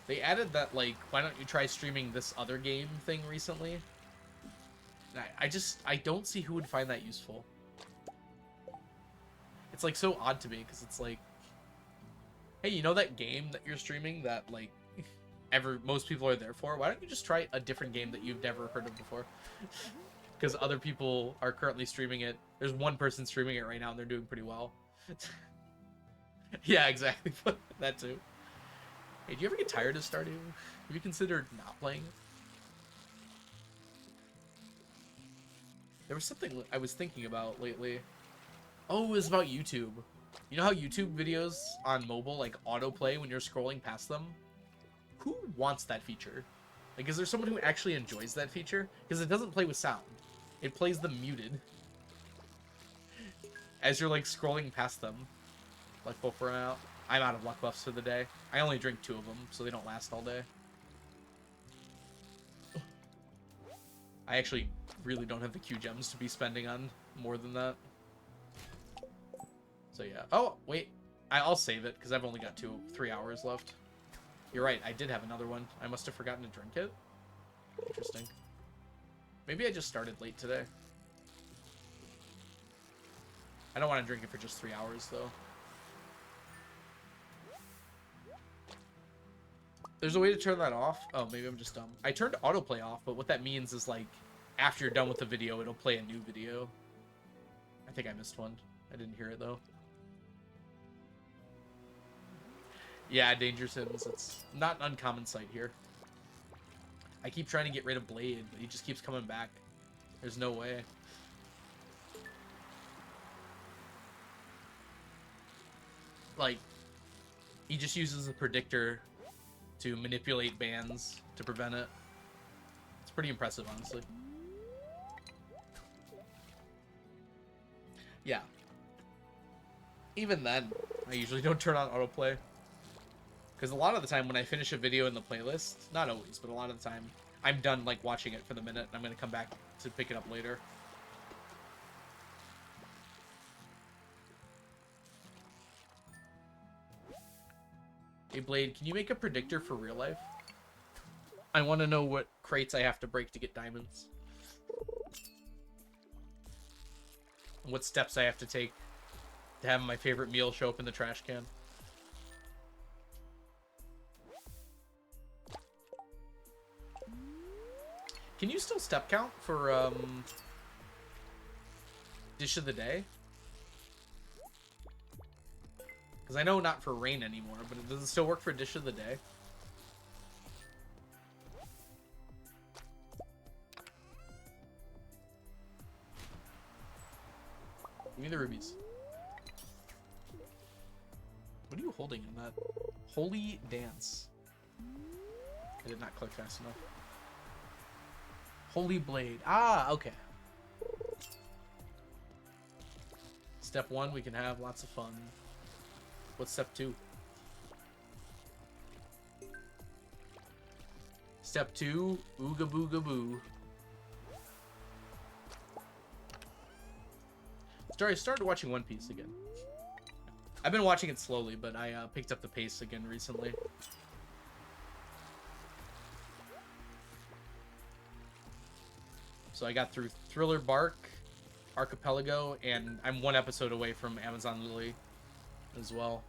They added that, like, why don't you try streaming this other game thing recently? And I don't see who would find that useful. It's, like, so odd to me, because it's like, hey, you know that game that you're streaming that, like, most people are there for? Why don't you just try a different game that you've never heard of before? Because other people are currently streaming it. There's one person streaming it right now, and they're doing pretty well. Yeah, exactly. That too. Hey, do you ever get tired of Stardew? Have you considered not playing it? There was something I was thinking about lately. Oh, it was about YouTube. You know how YouTube videos on mobile, like, autoplay when you're scrolling past them? Who wants that feature? Like, is there someone who actually enjoys that feature? Because it doesn't play with sound. It plays them muted. As you're, like, scrolling past them. Luck buff run out. I'm out of luck buffs for the day. I only drink 2 of them, so they don't last all day. I actually really don't have the Q gems to be spending on more than that. So yeah. Oh, wait. I'll save it, because I've only got 3 hours left. You're right, I did have another one. I must have forgotten to drink it. Interesting. Maybe I just started late today. I don't want to drink it for just 3 hours, though. There's a way to turn that off? Oh, maybe I'm just dumb. I turned autoplay off, but what that means is, like, after you're done with the video, it'll play a new video. I think I missed one. I didn't hear it, though. Yeah, Danger Sims. It's not an uncommon sight here. I keep trying to get rid of Blade, but he just keeps coming back. There's no way. Like, he just uses a predictor to manipulate bans to prevent it. It's pretty impressive, honestly. Yeah. Even then, I usually don't turn on autoplay. Because a lot of the time when I finish a video in the playlist, not always, but a lot of the time, I'm done, like, watching it for the minute, and I'm going to come back to pick it up later. Hey, Blade, can you make a predictor for real life? I want to know what crates I have to break to get diamonds. And what steps I have to take to have my favorite meal show up in the trash can. Can you still step count for dish of the day? Because I know not for rain anymore, but does it still work for dish of the day? Give me the rubies. What are you holding in that? Holy dance. I did not click fast enough. Holy blade. Ah, okay. Step 1, we can have lots of fun. What's step 2? Step 2, ooga booga boo. Sorry, I started watching One Piece again. I've been watching it slowly, but I picked up the pace again recently. So I got through Thriller Bark, Archipelago, and I'm one episode away from Amazon Lily as well.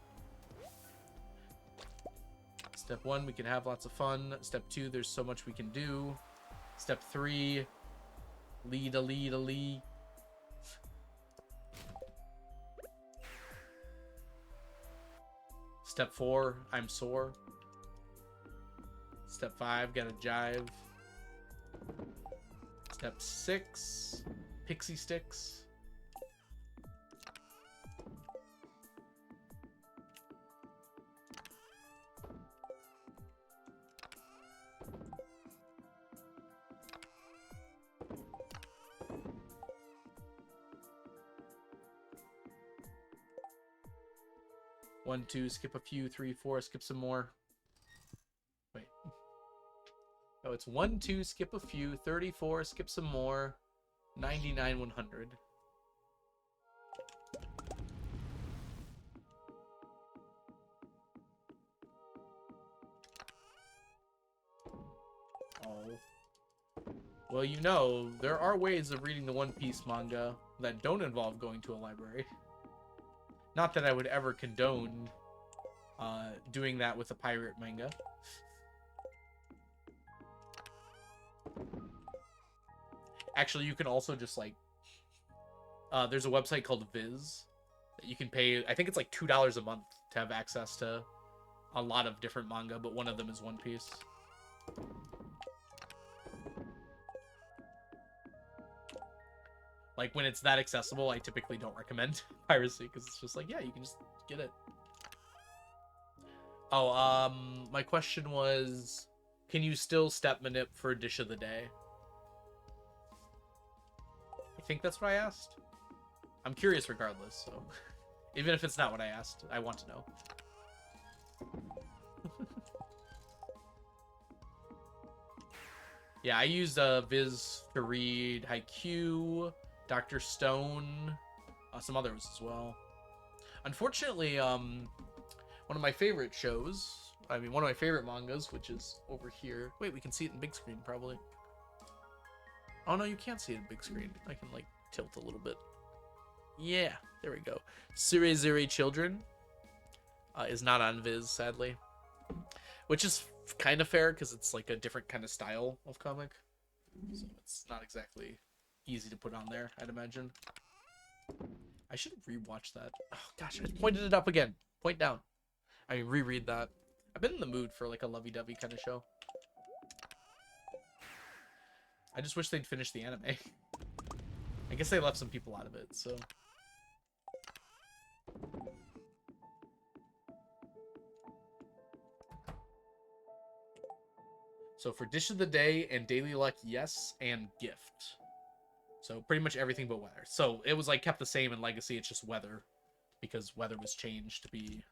Step 1, we can have lots of fun. Step 2, there's so much we can do. Step 3, lead. Step 4, I'm sore. Step 5, gotta jive. Step 6, pixie sticks. One, two, skip a few, 3, 4, skip some more. Wait. Oh, it's 1, 2, skip a few, 34, skip some more, 99, 100. Oh. Well, you know, there are ways of reading the One Piece manga that don't involve going to a library. Not that I would ever condone doing that with a pirate manga. Actually, you can also just, like... there's a website called Viz that you can pay... I think it's like $2 a month to have access to a lot of different manga, but one of them is One Piece. Like, when it's that accessible, I typically don't recommend piracy, because it's just like, yeah, you can just get it. Oh, my question was, can you still step manip for dish of the day? I think that's what I asked. I'm curious regardless, so... Even if it's not what I asked, I want to know. Yeah, I used Viz to read Haikyuu, Dr. Stone, some others as well. Unfortunately, one of my favorite shows, one of my favorite mangas, which is over here. Wait, we can see it in big screen, probably. Oh, no, you can't see it in big screen. I can, like, tilt a little bit. Yeah, there we go. Surezure Children is not on Viz, sadly. Which is kind of fair, because it's, like, a different kind of style of comic. So it's not exactly easy to put on there, I'd imagine. I should rewatch that. Oh, gosh, I pointed it up again. Point down. I mean, reread that. I've been in the mood for, like, a lovey-dovey kind of show. I just wish they'd finish the anime. I guess they left some people out of it, so... So for Dish of the Day and Daily Luck, yes, and Gift. So pretty much everything but weather. So it was like kept the same in Legacy, it's just weather. Because weather was changed to be...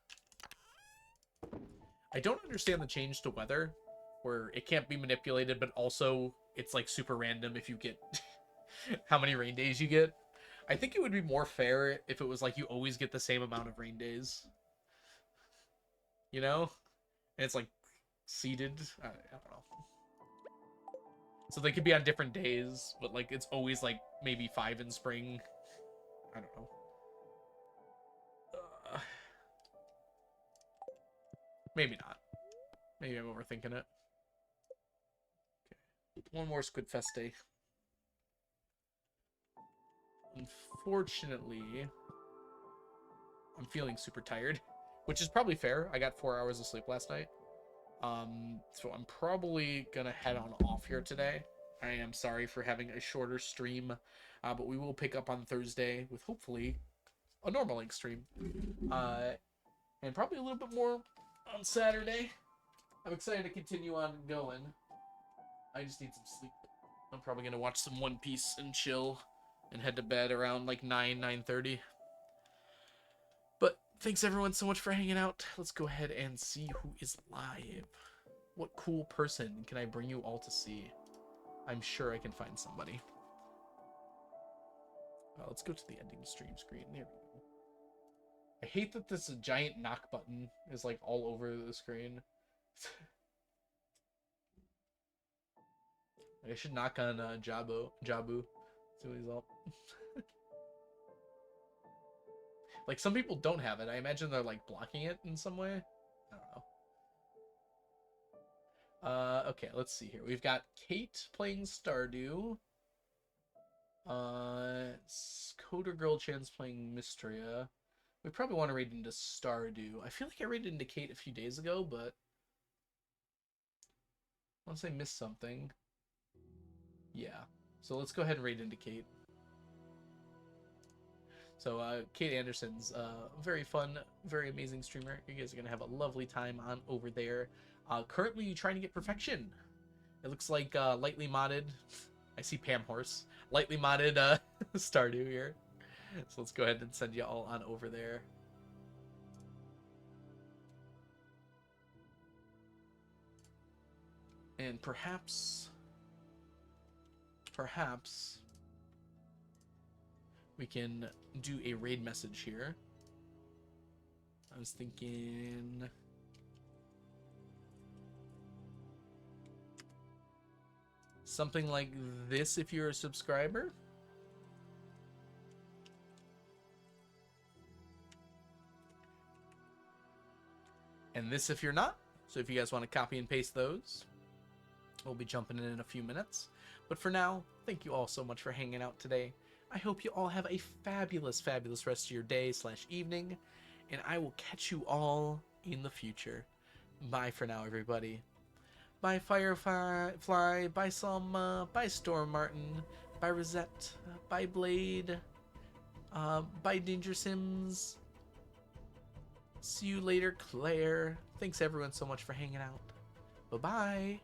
I don't understand the change to weather, where it can't be manipulated, but also it's like super random if you get how many rain days you get. I think it would be more fair if it was like you always get the same amount of rain days. You know? And it's like seeded. I don't know. So they could be on different days, but like it's always like maybe 5 in spring. I don't know. Uh, maybe not. Maybe I'm overthinking it. Okay. One more Squidfest day. Unfortunately, I'm feeling super tired, which is probably fair. I got 4 hours of sleep last night. So I'm probably gonna head on off here today. I am sorry for having a shorter stream, but we will pick up on Thursday with hopefully a normal length stream, and probably a little bit more on Saturday. I'm excited to continue on going. I just need some sleep. I'm probably gonna watch some One Piece and chill, and head to bed around like 9:30. But thanks everyone so much for hanging out. Let's go ahead and see who is live. What cool person can I bring you all to see? I'm sure I can find somebody. Let's go to the ending stream screen. There we go. I hate that this giant knock button is like all over the screen. I should knock on Jabu. See what he's up. Like some people don't have it. I imagine they're like blocking it in some way. I don't know. Okay, let's see here. We've got Kate playing Stardew. Coder Girl Chan's playing Mystria. We probably want to raid into Stardew. I feel like I raided into Kate a few days ago, but unless I missed something. Yeah. So let's go ahead and raid into Kate. So Kate Anderson's very fun, very amazing streamer. You guys are gonna have a lovely time on over there. Currently trying to get perfection. It looks like lightly modded. I see Pam Horse. Lightly modded Stardew here. So let's go ahead and send you all on over there. And perhaps we can do a raid message here. I was thinking something like this if you're a subscriber. And this if you're not. So if you guys want to copy and paste those, we'll be jumping in a few minutes. But for now, thank you all so much for hanging out today. I hope you all have a fabulous, fabulous rest of your day / evening. And I will catch you all in the future. Bye for now, everybody. Bye Firefly, bye Selma, bye Storm Martin, bye Rosette, bye Blade, bye Danger Sims. See you later, Claire. Thanks everyone so much for hanging out. Bye-bye.